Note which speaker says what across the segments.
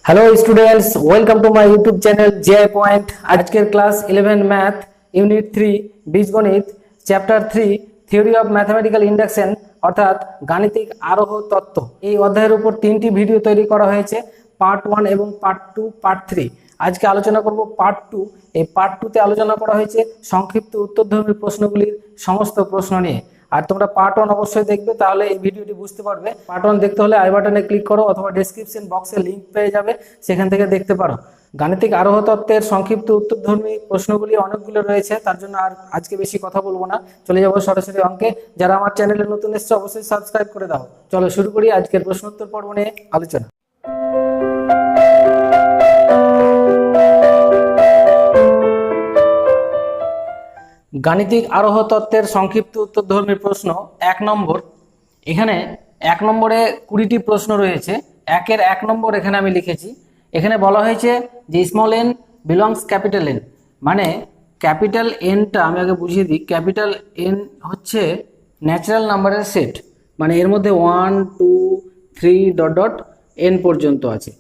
Speaker 1: Hello students, welcome to my YouTube channel JI point. আজকের class 11 math unit 3 বীজগণিত chapter 3 theory of mathematical induction অর্থাৎ গাণিতিক আরোহ তত্ত্ব। এই অধ্যায়ের উপর তিনটি ভিডিও তৈরি করা হয়েছে, পার্ট 1 এবং পার্ট 2, পার্ট 3। আজকে আলোচনা করব পার্ট 2। এই পার্ট 2 তে আলোচনা করা হয়েছে সংক্ষিপ্ত উত্তরধর্মী প্রশ্নগুলির সমস্ত প্রশ্ন নিয়ে। আর তোমরা পার্ট 1 অবশ্যই দেখবে, তাহলে এই ভিডিওটি বুঝতে পারবে। পার্ট 1 দেখতে হলে আই বাটনে ক্লিক করো অথবা ডেসক্রিপশন বক্সে লিংক পেয়ে যাবে, সেখান থেকে দেখতে পারো। গাণিতিক আরোহ তত্ত্বের সংক্ষিপ্ত উত্তরধর্মী প্রশ্নগুলি অনেকগুলো রয়েছে, তার জন্য আর আজকে বেশি কথা বলবো না, চলে যাবো সরাসরি অঙ্কে। যারা আমার চ্যানেলে নতুন এসেছে অবশ্যই সাবস্ক্রাইব করে দাও। চলো শুরু করি আজকের প্রশ্নোত্তর পর্ব নিয়ে আলোচনা। গাণিতিক আরোহ তত্ত্বের সংক্ষিপ্ত উত্তরধর্মী প্রশ্ন 1 নম্বর। এখানে 1 নম্বরে 20টি প্রশ্ন রয়েছে। 1-এর 1 নম্বর এখানে আমি লিখেছি। এখানে বলা হয়েছে যে small N belongs capital N, মানে ক্যাপিটাল এনটা আমি আগে বুঝিয়ে দিই। ক্যাপিটাল এন হচ্ছে ন্যাচারাল নাম্বারের সেট, মানে এর মধ্যে 1, 2, 3 এন পর্যন্ত আছে।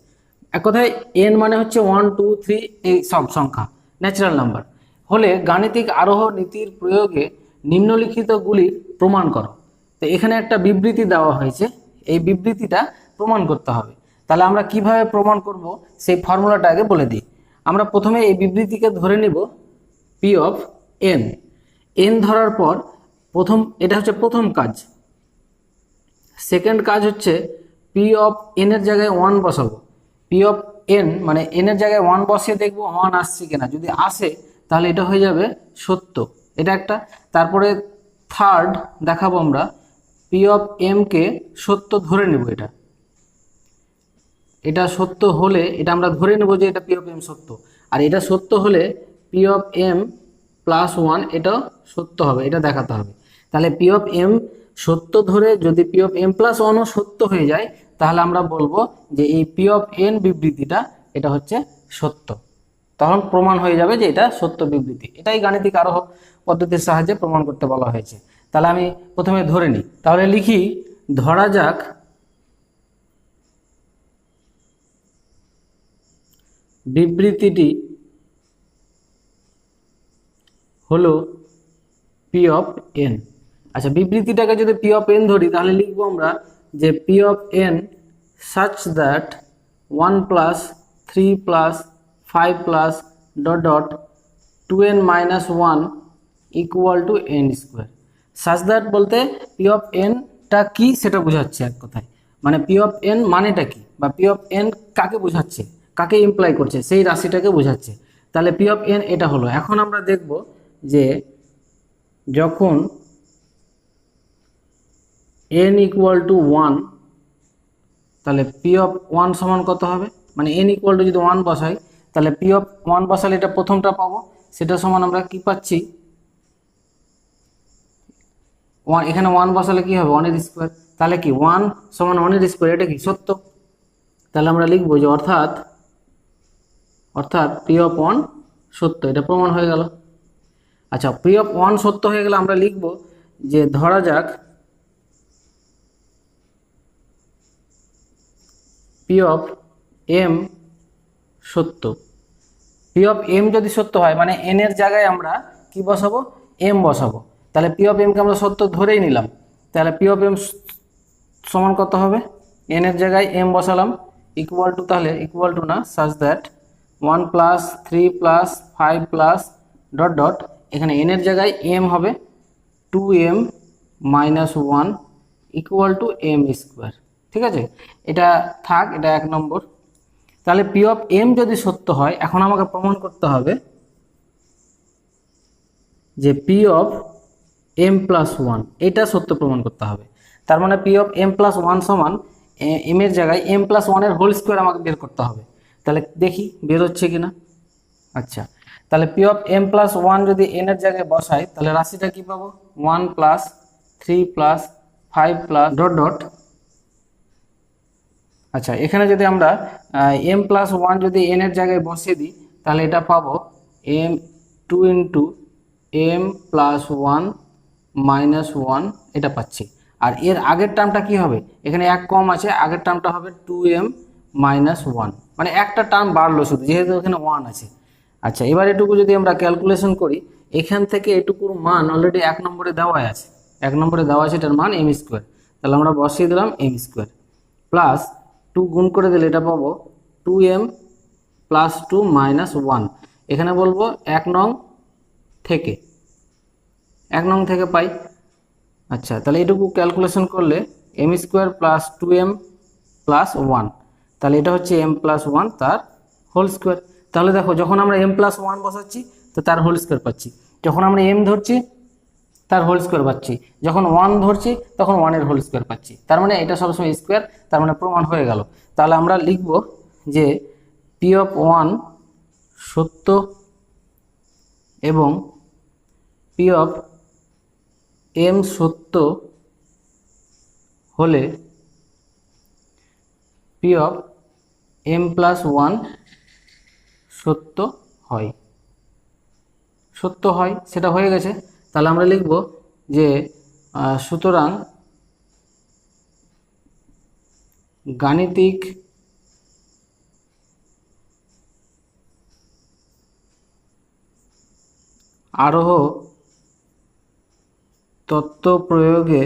Speaker 1: এক কথায় এন মানে হচ্ছে 1, 2, 3 এই সব সংখ্যা ন্যাচারাল নাম্বার হলে গাণিতিক আরোহ নীতির প্রয়োগে নিম্নলিখিতগুলির প্রমাণ করো। তো এখানে একটা বিবৃতি দেওয়া হয়েছে, এই বিবৃতিটা প্রমাণ করতে হবে। তাহলে আমরা কিভাবে প্রমাণ করব সেই ফর্মুলাটা আগে বলে দিই। আমরা প্রথমে এই বিবৃতিকে ধরে নিব পি অফ এন। এন ধরার পর এটা হচ্ছে প্রথম কাজ। সেকেন্ড কাজ হচ্ছে পি অফ এন এর জায়গায় 1 বসাবো। পি অফ এন মানে এন এর জায়গায় 1 বসিয়ে দেখবো 1 আসছে কিনা। যদি আসে তাহলে এটা হয়ে যাবে সত্য, এটা একটা। তারপরে থার্ড দেখাবো আমরা পি অফ এম কে সত্য ধরে নেব। এটা সত্য হলে এটা আমরা ধরে নেব যে এটা পি অফ এম সত্য। আর এটা সত্য হলে পি অফ এম প্লাস 1 এটাও সত্য হবে, এটা দেখাতে হবে। তাহলে পি অফ এম সত্য ধরে যদি পি অফ এম প্লাস 1ও সত্য হয়ে যায়, তাহলে আমরা বলবো যে এই পি অফ এন বিবৃতিটা এটা হচ্ছে সত্য। তখন প্রমাণ হয়ে যাবে যে এটা সত্য বিবৃতি। এটাই গাণিতিক আরোহ পদ্ধতির সাহায্যে প্রমাণ করতে বলা হয়েছে। তাহলে আমি প্রথমে ধরে নিই, তাহলে লিখি ধরা যাক বিবৃতিটি হলো পি অফ এন। আচ্ছা, বিবৃতিটাকে যদি পি অফ এন ধরি তাহলে লিখবো আমরা যে P of N such that 1 plus 3 plus 5 plus ... 2n minus 1 equal to n square। such that বলতে পি অফ এনটা কি সেটা বোঝাচ্ছে এক কথায়, মানে পি অফ এন মানেটা কি বা পি অফ এন কাকে বোঝাচ্ছে, কাকে ইমপ্লাই করছে সেই রাশিটাকে বোঝাচ্ছে। তাহলে পি অফ এন এটা হলো। এখন আমরা দেখব যে যখন n ইকুয়াল টু 1, তাহলে পি অফ 1 সমান কত হবে, মানে n ইকুয়াল টু যদি 1 বসাই তাহলে পি অফ 1 বসালে এটা প্রথমটা পাবো, সেটা সমান আমরা কি পাচ্ছি 1। এখানে 1 বসালে কি হবে 1 এর স্কোয়ার। তাহলে কি 1 সমান 1 এর স্কোয়ার, এটা কি সত্য। তাহলে আমরা লিখবো যে অর্থাৎ পি অফ 1 সত্য, এটা প্রমাণ হয়ে গেল। আচ্ছা, পি অফ 1 সত্য হয়ে গেলে আমরা লিখবো যে ধরা যাক পি অফ এম সত্য। পি অফ এম যদি সত্য হয় মানে এন এর জায়গায় আমরা কি বসাবো, এম বসাবো। তাহলে পি অফ এমকে আমরা সত্য ধরেই নিলাম। তাহলে পি অফ এম সমান কত হবে, এন এর জায়গায় এম বসালাম ইকুয়াল টু, তাহলে ইকুয়াল টু না such that 1 plus 3 plus 5 plus ... এখানে এন এর জায়গায় এম হবে 2m minus 1 equal to m square. ঠিক আছে, এটা থাক, এটা 1 নম্বর। তাহলে পি অফ এম যদি সত্য হয়, এখন আমাকে প্রমাণ করতে হবে যে পি অফ এম প্লাস 1 এটা সত্য প্রমাণ করতে হবে। তার মানে পি অফ এম প্লাস 1 সমান এম এর জায়গায় এম প্লাস 1 এর হোল স্কোয়ার আমাকে বের করতে হবে। তাহলে দেখি বের হচ্ছে কিনা। আচ্ছা, তাহলে পি অফ এম প্লাস 1 যদি এন এর জায়গায় বসাই তাহলে রাশিটা কি পাবো 1 প্লাস 3 প্লাস 5 প্লাস ... আচ্ছা, এখানে যদি আমরা এম প্লাস 1 যদি এন এর জায়গায় বসিয়ে দিই তাহলে এটা পাবো m 2 into M plus 1 minus 1 এটা পাচ্ছি। আর এর আগের টার্মটা কি হবে, এখানে 1 কম আছে, আগের টার্মটা হবে 2m মাইনাস ওয়ান, মানে একটা টার্ম বাড়লো শুধু, যেহেতু এখানে ওয়ান আছে। আচ্ছা, এবার এটুকু যদি আমরা ক্যালকুলেশন করি, এখান থেকে এটুকুর মান অলরেডি 1 নম্বরে দেওয়া আছে, 1 নম্বরে দেওয়া আছে, এটার মান এম স্কোয়ার। তাহলে আমরা বসিয়ে দিলাম এম স্কোয়ার প্লাস 2 গুণ করে দিলে এটা পাবো 2m প্লাস 2 মাইনাস 1। এখানে বলবো 1 নং থেকে, 1 নং থেকে পাই। আচ্ছা, তাহলে এটুকু ক্যালকুলেশন করলে M square plus 2m plus 1, তাহলে এটা হচ্ছে m প্লাস 1 তার হোল স্কোয়ার। তাহলে দেখো, যখন আমরা m প্লাস 1 বসাচ্ছি তো তার হোল স্কোয়ার পাচ্ছি, যখন আমরা m ধরছি তার হোল স্কোয়ার পাচ্ছি, যখন 1 ধরছি তখন 1 এর হোল স্কোয়ার পাচ্ছি। তার মানে এটা সবসময় স্কোয়ার, তার মানে প্রমাণ হয়ে গেল। তাহলে আমরা লিখব যে পি অফ 1 সত্য এবং পি অফ m সত্য হলে পি অফ m প্লাস 1 সত্য হয়, সত্য হয়, সেটা হয়ে গেছে। তাহলে আমরা লিখব যে সুতরাং গাণিতিক আরোহ তত্ত্ব প্রয়োগে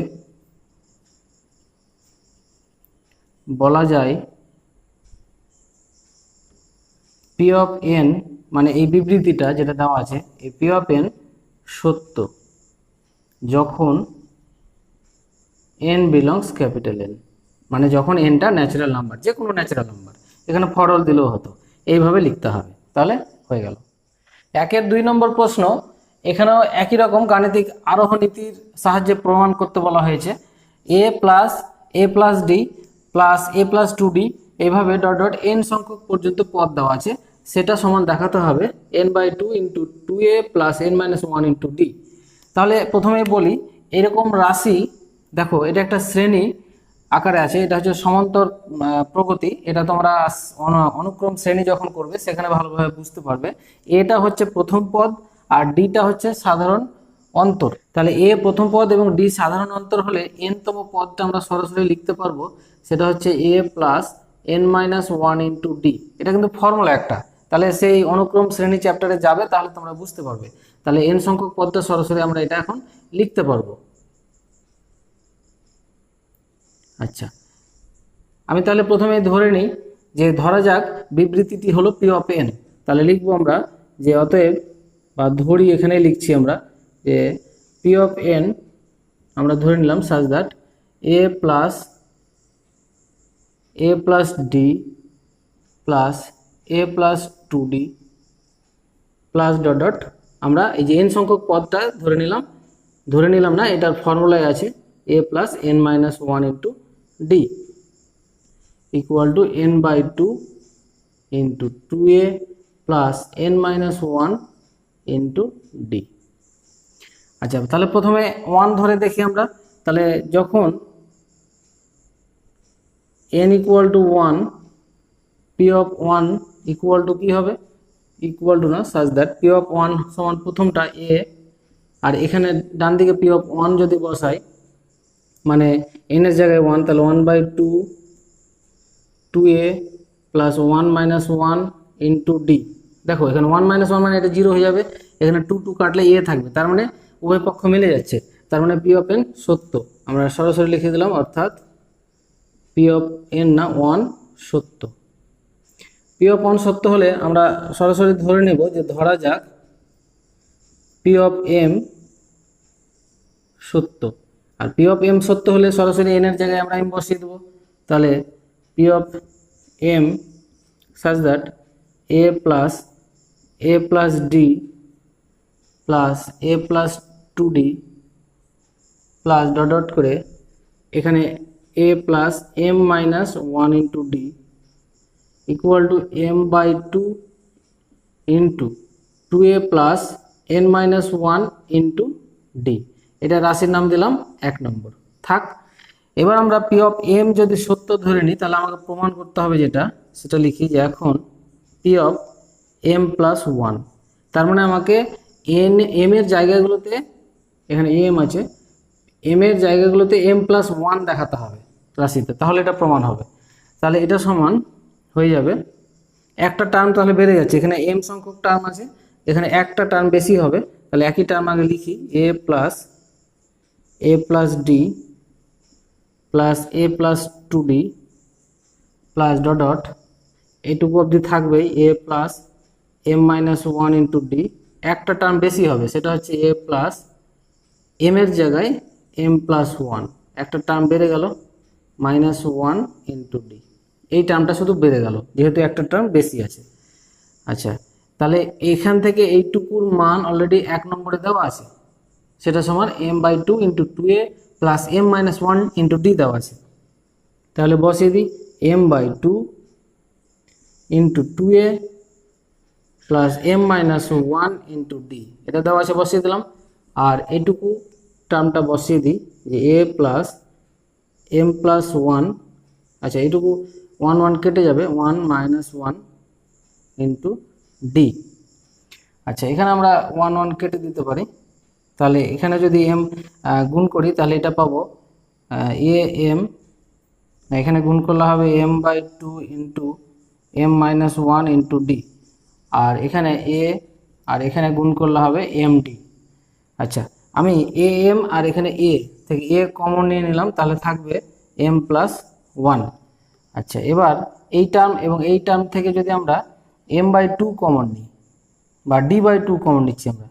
Speaker 1: বলা যায় পি অফ এন, মানে এই বিবৃতিটা যেটা দেওয়া আছে, এই পি অফ এন সত্য যখন এন বিলংস ক্যাপিটাল এন, মানে যখন এনটা ন্যাচারাল নাম্বার, যে কোনো ন্যাচারাল নাম্বার, এখানে ফর অল দিলেও হতো, এইভাবে লিখতে হবে। তাহলে হয়ে গেল 1-এর 2 নম্বর প্রশ্ন। এখানেও একই রকম গাণিতিক আরোহ নীতির সাহায্যে প্রমাণ করতে বলা হয়েছে। এ plus d plus a plus 2d, এইভাবে ডট ডট এন সংখ্যক পর্যন্ত পদ দেওয়া আছে, সেটা সমান দেখাতে হবে n/2 into 2a plus n-1 into D. তাহলে প্রথমে বলি, এরকম রাশি দেখো, এটা একটা শ্রেণী আকারে আছে, এটা হচ্ছে সমান্তর প্রগতি। এটা তোমরা অনুক্রম শ্রেণী যখন করবে সেখানে ভালোভাবে বুঝতে পারবে। এটা হচ্ছে প্রথম পদ আর ডিটা হচ্ছে সাধারণ অন্তর। তাহলে এ প্রথম পদ এবং ডি সাধারণ অন্তর হলে এনতম পদটা আমরা সরাসরি লিখতে পারবো, সেটা হচ্ছে এ প্লাস n-1 ইন্টু ডি। এটা কিন্তু ফর্মুলা একটা, তাহলে সেই অনুক্রম শ্রেণী চ্যাপ্টারে যাবে, তাহলে তোমরা বুঝতে পারবে। তাহলে এন সংখ্যক পদটা সরাসরি আমরা এটা এখন লিখতে পারবো। আচ্ছা, আমি তাহলে প্রথমে ধরে নিই যে, ধরা যাক বিবৃতিটি হলো পি অফ এন। তাহলে লিখবো আমরা যে অতএব, বা ধরি, এখানে লিখছি আমরা যে পি অফ এন আমরা ধরে নিলাম সাজ that a plus d plus a plus 2d plus dot dot, আমরা এই যে এন সংখ্যক পদটা ধরে নিলাম না, এটার ফর্মুলায় আছে a plus n-1 into d equal to n/2 into 2a plus n-1 into d. আচ্ছা, তাহলে প্রথমে 1 ধরে দেখি আমরা। তাহলে যখন n equal to 1, p of 1 equal to কী হবে, ইকুয়াল টু না, সাজ দ্যাট পি অফ 1 সমান প্রথমটা এ, আর এখানে ডান দিকে পি অফ 1 যদি বসাই, মানে n এর জায়গায় 1, তাহলে 1/2 2a প্লাস 1-1 ইন্টু ডি। দেখো, এখানে 1-1 মানে এটা 0 হয়ে যাবে, এখানে 2 কাটলে এ থাকবে, তার মানে উভয় পক্ষ মিলে যাচ্ছে, তার মানে পি অফ এন সত্য। আমরা সরাসরি লিখে দিলাম, অর্থাৎ পি অফ এন না 1 সত্য। পি অফ 1 সত্য হলে আমরা সরাসরি ধরে নেব যে, ধরা যাক পি অফ এম সত্য। আর পি অফ এম সত্য হলে সরাসরি এন এর জায়গায় আমরা এম বসিয়ে দেবো। তাহলে P of M such that a plus d plus a plus 2d plus dot dot করে এখানে a plus m-1 into d equal to m/2 into 2a plus n-1 into d. এটা রাশির নাম দিলাম 1 নম্বর, থাক। এবার আমরা পি অফ এম যদি সত্য ধরে নিই, তাহলে আমাকে প্রমাণ করতে হবে যেটা, সেটা লিখি যে এখন পি অফ এম প্লাস 1, তার মানে আমাকে এম এর জায়গাগুলোতে, এখানে এম আছে, এম এর জায়গাগুলোতে m+1 দেখাতে হবে রাশিতে, তাহলে এটা প্রমাণ হবে। তাহলে এটা সমান হয়ে যাবে একটা টার্ম তাহলে বেড়ে যাচ্ছে, এখানে এম সংখ্যক টার্ম আছে, এখানে একটা টার্ম বেশি হবে, তাহলে একই টার্ম আগে লিখি, a plus d plus a plus 2d plus dot dot এইটুকু অবধি থাকবেই a plus m minus 1 into d, একটা টার্ম বেশি হবে সেটা হচ্ছে এ প্লাস এম এর জায়গায় এম প্লাস 1, একটা টার্ম বেড়ে গেল মাইনাস 1 ইন্টু ডি, এই টার্মটা শুধু বেড়ে গেল যেহেতু একটা টার্ম বেশি আছে। আচ্ছা, তাহলে এখান থেকে এইটুকুর মান অলরেডি 1 নম্বরে দেওয়া আছে, সেটা সমান m/2 into 2a plus m minus 1 into D দেওয়া আছে, তাহলে বসিয়ে দিই m/2 into 2a plus m minus 1 into d, এটা দেওয়া আছে বসিয়ে দিলাম। আর এইটুকু টার্মটা বসিয়ে দিই যে a প্লাস m প্লাস 1, আচ্ছা এইটুকু 1 1 কেটে যাবে, 1 মাইনাস 1 ইন্টু ডি। আচ্ছা, এখানে আমরা 1 1 কেটে দিতে পারি, তাহলে এখানে যদি m গুণ করি তাহলে এটা পাবো এ এম, এখানে গুণ করলে হবে m/2 into m minus 1 into d, আর এখানে এ আর এখানে গুণ করলে হবে md। আচ্ছা, আমি এ এম আর এখানে এ থেকে এ কমন নিয়ে নিলাম, তাহলে থাকবে m প্লাস 1। আচ্ছা, এবার এই টার্ম এবং এই টার্ম থেকে যদি আমরা m/2 কমন নিই বা d/2 কমন নিচ্ছি, আমরা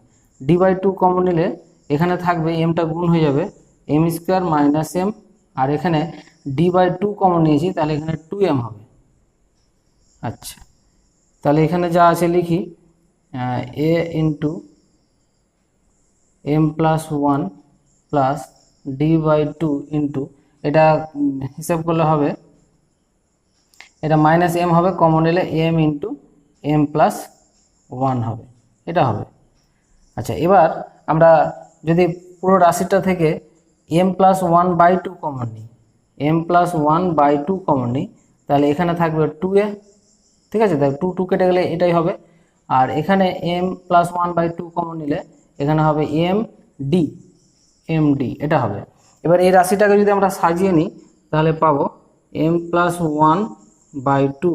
Speaker 1: d/2 কমন নিলে এখানে থাকবে mটা গুণ হয়ে যাবে m স্কোয়ার মাইনাস m, আর এখানে d/2 কমন নিয়েছি তাহলে এখানে 2m হবে। আচ্ছা, তাহলে এখানে যা আছে লিখি a into m plus 1 plus d/2 into, এটা হিসাব করলে হবে, এটা মাইনাস m হবে, কমন নিলে m ইন্টু m প্লাস 1 হবে, এটা হবে। আচ্ছা, এবার আমরা যদি পুরো রাশিটা থেকে m প্লাস 1/2 কমন নিই, m প্লাস 1/2 কমন নিই, তাহলে এখানে থাকবে 2a, ঠিক আছে, তাহলে 2 2 কেটে গেলে এটাই হবে। আর এখানে m প্লাস 1/2 কমন নিলে এখানে হবে md, এটা হবে। এবার এই রাশিটাকে যদি আমরা সাজিয়ে নিই তাহলে পাবো m plus 1/2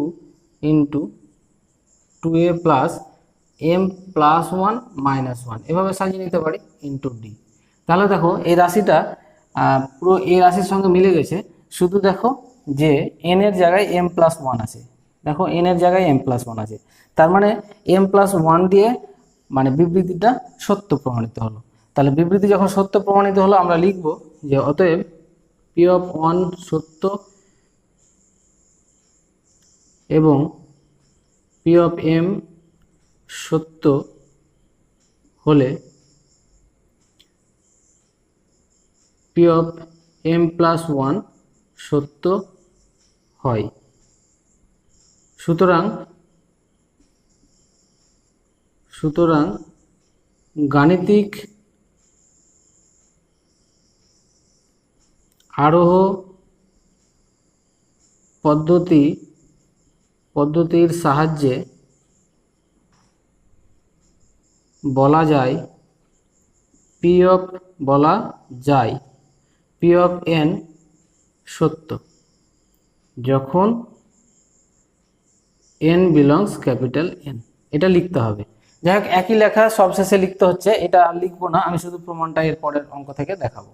Speaker 1: into 2a plus m plus 1 minus 1, এভাবে সাজিয়ে নিতে পারি ইন্টু ডি। তাহলে দেখো এই রাশিটা পুরো এই রাশির সঙ্গে মিলে গেছে, শুধু দেখো যে n এর জায়গায় m প্লাস 1 আছে, দেখো n এর জায়গায় m প্লাস 1 আছে, তার মানে m প্লাস 1 দিয়ে মানে বিবৃতিটা সত্য প্রমাণিত হলো। তাহলে বিবৃতি যখন সত্য প্রমাণিত হলো আমরা লিখব যে অতএব p অফ 1 সত্য এবং p অফ m সত্য হলে p অফ m প্লাস 1 সত্য হয়। সুতরাং গাণিতিক আরোহ পদ্ধতির সাহায্যে বলা যায় p অফ n সত্য যখন n বিলংস ক্যাপিটাল N, এটা লিখতে হবে। যাই হোক, একই লেখা সবশেষে লিখতে হচ্ছে, এটা আর লিখবো না, আমি শুধু প্রমাণটা এর পরের অঙ্ক থেকে দেখাবো।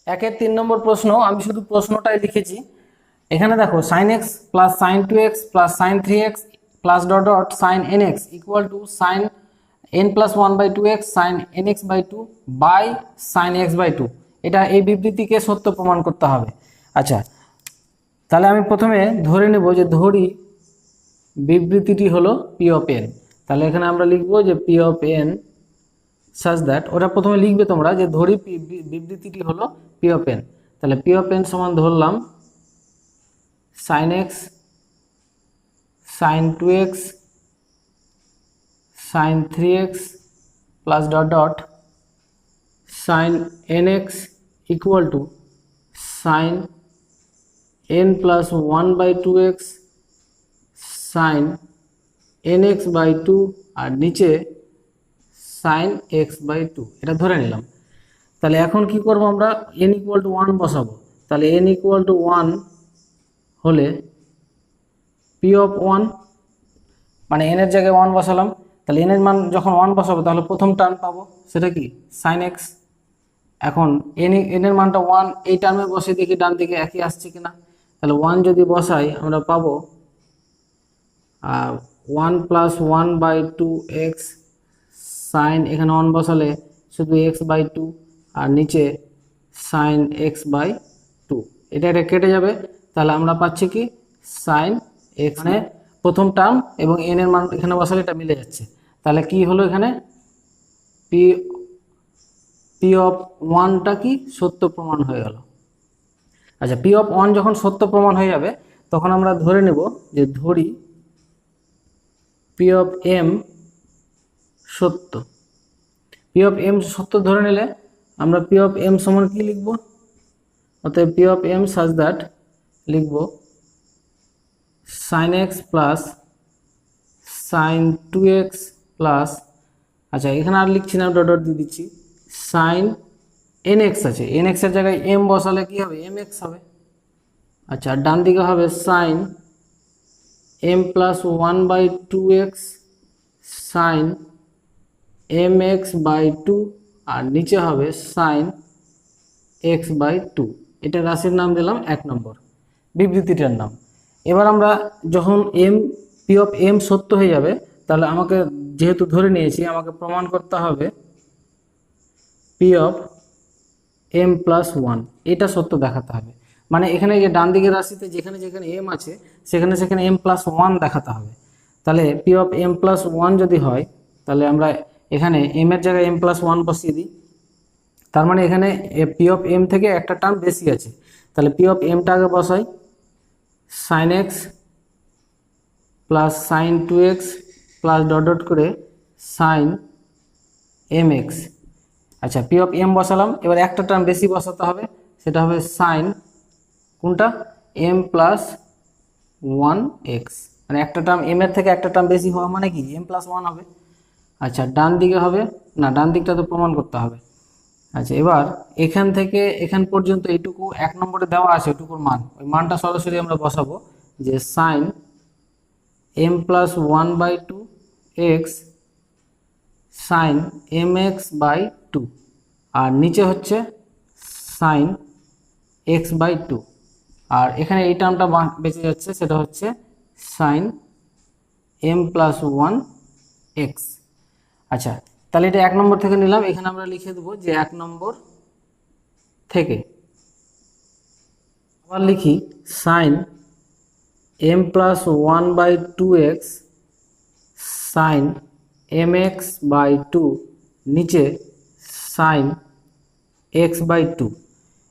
Speaker 1: 1-এর 3 নম্বর প্রশ্ন, আমি শুধু প্রশ্নটাই লিখেছি। এখানে দেখো sin x plus sin 2x plus sin 3x plus dot dot sin nx equal to sin n plus 1/2x sin nx/2 by sin x/2, এটা এই বিবৃতিকে সত্য প্রমাণ করতে হবে। আচ্ছা, তাহলে আমি প্রথমে ধরে নেব যে ধরি বিবৃতিটি হলো p অফ n, তাহলে এখানে আমরা লিখব যে p of n such that, ওটা প্রথমে লিখবে তোমরা যে ধরি বিবৃতিটি হলো p অফ n, তাহলে p অফ n সমান ধরলাম sin x sin 2x sin 3x plus dot dot sin nx equal to sin n plus 1/2x sin nx/2 আর নিচে sin x/2, এটা ধরে নিলাম। তাহলে এখন কি করব, আমরা n ইকুয়াল টু 1 বসাবো, তাহলে n ইকুয়াল টু 1 হলে p পি অফ ওয়ান, মানে এন এর জায়গায় ওয়ান বসালাম, তাহলে এন এর মান যখন ওয়ান বসাবো তাহলে প্রথম টার্ম পাবো, সেটা কি সাইন এক্স। এখন এন এর মানটা ওয়ান, এই টার্মে বসে দেখি ডান দিকে একই আসছে কিনা, তাহলে ওয়ান যদি বসাই আমরা পাবো one plus one by two x sine, এখানে ওয়ান বসালে শুধু এক্স বাই টু, আর নিচে সাইন এক্স বাই টু, এটা কেটে যাবে, তাহলে আমরা পাচ্ছি কি সাইন এক্স, মানে প্রথম টার্ম এবং এন এর মান এখানে বসালে এটা মিলে যাচ্ছে, তাহলে কি হলো এখানে পি পি অফ ওয়ানটা কি সত্য প্রমাণ হয়ে গেল। আচ্ছা, পি অফ ওয়ান যখন সত্য প্রমাণ হয়ে যাবে তখন আমরা ধরে নেব যে ধরি পি অফ এম সত্য। পি অফ এম সত্য ধরে নিলে আমরা পি অফ এম সমান কি লিখব, অতএব P of M such that লিখব sine x plus sine two x plus, আচ্ছা এখানে আর লিখছি না, ডট ডট দিয়ে দিচ্ছি, সাইন এন এক্স আছে, এন এক্সের জায়গায় এম বসালে কি হবে এম এক্স হবে। আচ্ছা, ডান দিকে হবে sine m plus one by two x sine m x by two, আর নিচে হবে সাইন এক্স বাই টু। এটা রাশির নাম দিলাম 1 নম্বর, বিবৃতিটার নাম। এবার আমরা যখন এম পি অফ এম সত্য হয়ে যাবে তাহলে আমাকে যেহেতু ধরে নিয়েছি আমাকে প্রমাণ করতে হবে P of M plus one, এটা সত্য দেখাতে হবে। মানে এখানে যে ডান দিকের রাশিতে যেখানে যেখানে এম আছে সেখানে সেখানে এম প্লাস ওয়ান দেখাতে হবে। তাহলে P of M plus one যদি হয় তাহলে আমরা এখানে এম এর জায়গায় এম প্লাস ওয়ান বসিয়ে দিই, তার মানে এখানে পি অফ এম থেকে একটা টার্ম বেশি আছে, তাহলে পি অফ এমটা আগে বসাই, sine x plus sine two x plus dot dot করে সাইন এম এক্স। আচ্ছা, পি অফ এম বসালাম, এবার একটা টার্ম বেশি বসাতে হবে, সেটা হবে সাইন কোনটা এম প্লাস ওয়ান এক্স, মানে একটা টার্ম এম এর থেকে একটা টার্ম বেশি হওয়া মানে কি এম প্লাস ওয়ান হবে। আচ্ছা, ডান দিকে হবে না, ডান দিকটা তো প্রমাণ করতে হবে। আচ্ছা, এবার এখান থেকে এখান পর্যন্ত এইটুকু 1 নম্বরে দেওয়া আছে, ওইটুকুর মান, ওই মানটা সরাসরি আমরা বসাবো যে sine m plus one by two x sine m x by two, আর নিচে হচ্ছে সাইন এক্স বাই টু, আর এখানে এই টার্মটা বেঁচে যাচ্ছে, সেটা হচ্ছে sine m plus one x. আচ্ছা, তাহলে এটা 1 নম্বর থেকে নিলাম, এখানে আমরা লিখে দেবো যে 1 নম্বর থেকে। আবার লিখি sine m plus one by two x sine m x by two, নিচে সাইন এক্স বাই টু।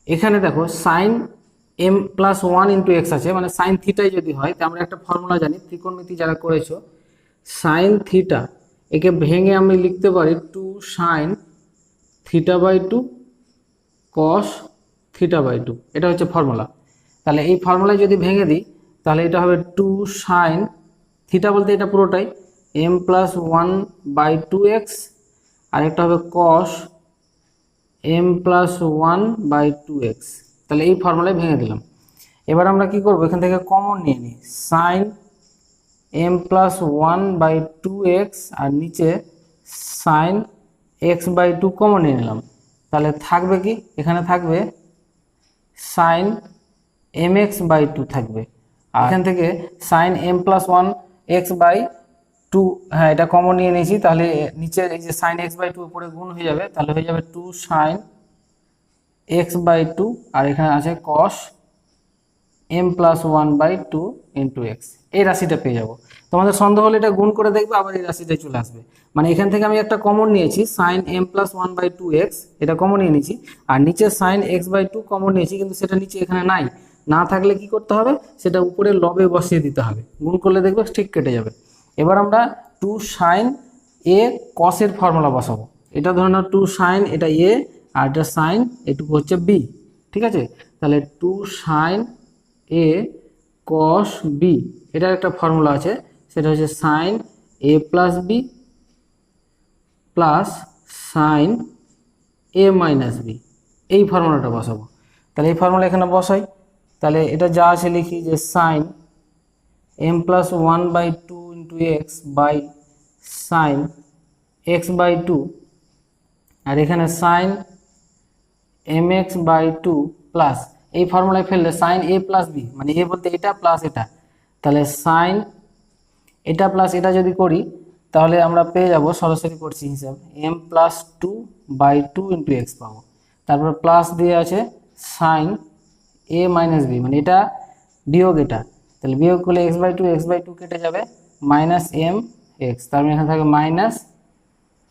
Speaker 1: এখানে দেখো sine m plus one into x আছে, মানে সাইন থিটাই যদি হয়, তো আমরা একটা ফর্মুলা জানি, ত্রিকোণমিতি যারা করেছো, সাইন থিটা একে ভেঙে আমি লিখতে পারি two sine theta by two cos theta by two, এটা হচ্ছে ফর্মুলা। তাহলে এই ফর্মুলায় যদি ভেঙে দিই তাহলে এটা হবে টু সাইন থিটা বলতে এটা পুরোটাই m plus one by two x, আর একটা হবে cos m plus one by two x. তাহলে এই ফর্মুলায় ভেঙে দিলাম। এবার আমরা কি করব, এখান থেকে কমন নিয়ে নিই, sine m plus one by two x আর নিচে sine x by two common নিয়ে নিলাম, তাহলে থাকবে কি এখানে থাকবে sine m x by two থাকবে, আর এখান থেকে sine m plus one x by two, হ্যাঁ এটা কমন নিয়ে নিয়েছি, তাহলে নিচে এই যে সাইন এক্স বাই টু উপরে গুণ হয়ে যাবে, তাহলে হয়ে যাবে two sine x by two, আর এখানে আছে cos m plus one by two into x, এই রাশিটা পেয়ে যাবো। তোমাদের সন্দেহ হলে এটা গুণ করে দেখবে, আবার এই রাশিটাই চলে আসবে। মানে এখান থেকে আমি একটা কমন নিয়েছি sine m plus one by two x, এটা কমন নিয়ে নিয়েছি, আর নিচে sine x by two common নিয়েছি, কিন্তু সেটা নিচে এখানে নাই, না থাকলে কি করতে হবে, সেটা উপরে লবে বসিয়ে দিতে হবে, গুণ করলে দেখবে ঠিক কেটে যাবে। এবার আমরা টু সাইন এ কসের ফর্মুলা বসাবো, এটা ধরে নাও টু সাইন, এটা এ আর এটা সাইন, এটুকু হচ্ছে বি, ঠিক আছে। তাহলে two sign a cos B, এটার একটা ফর্মুলা আছে, সেটা হচ্ছে sine a plus B plus sign A minus B, এই ফর্মুলাটা বসাবো। তাহলে এই ফর্মুলা এখানে বসাই, তাহলে এটা যা আছে লিখি যে sine m plus 1/2 into x by sine x/2, আর এখানে সাইন mx/2 প্লাস এই ফর্মুলায় ফেললে সাইন a প্লাস বি, মানে এ বলতে এটা প্লাস এটা, তাহলে সাইন এটা প্লাস এটা যদি করি তাহলে আমরা পেয়ে যাব, সরাসরি করছি হিসাব, m প্লাস 2/2 ইন্টু এক্স পাবো। তারপর প্লাস দিয়ে আছে সাইন a মাইনাস বি, মানে এটা বিয়োগ এটা, তাহলে বিয়োগ করলে x/2 কেটে যাবে, মাইনাস এম এক্স, তার মানে এখানে থাকবে মাইনাস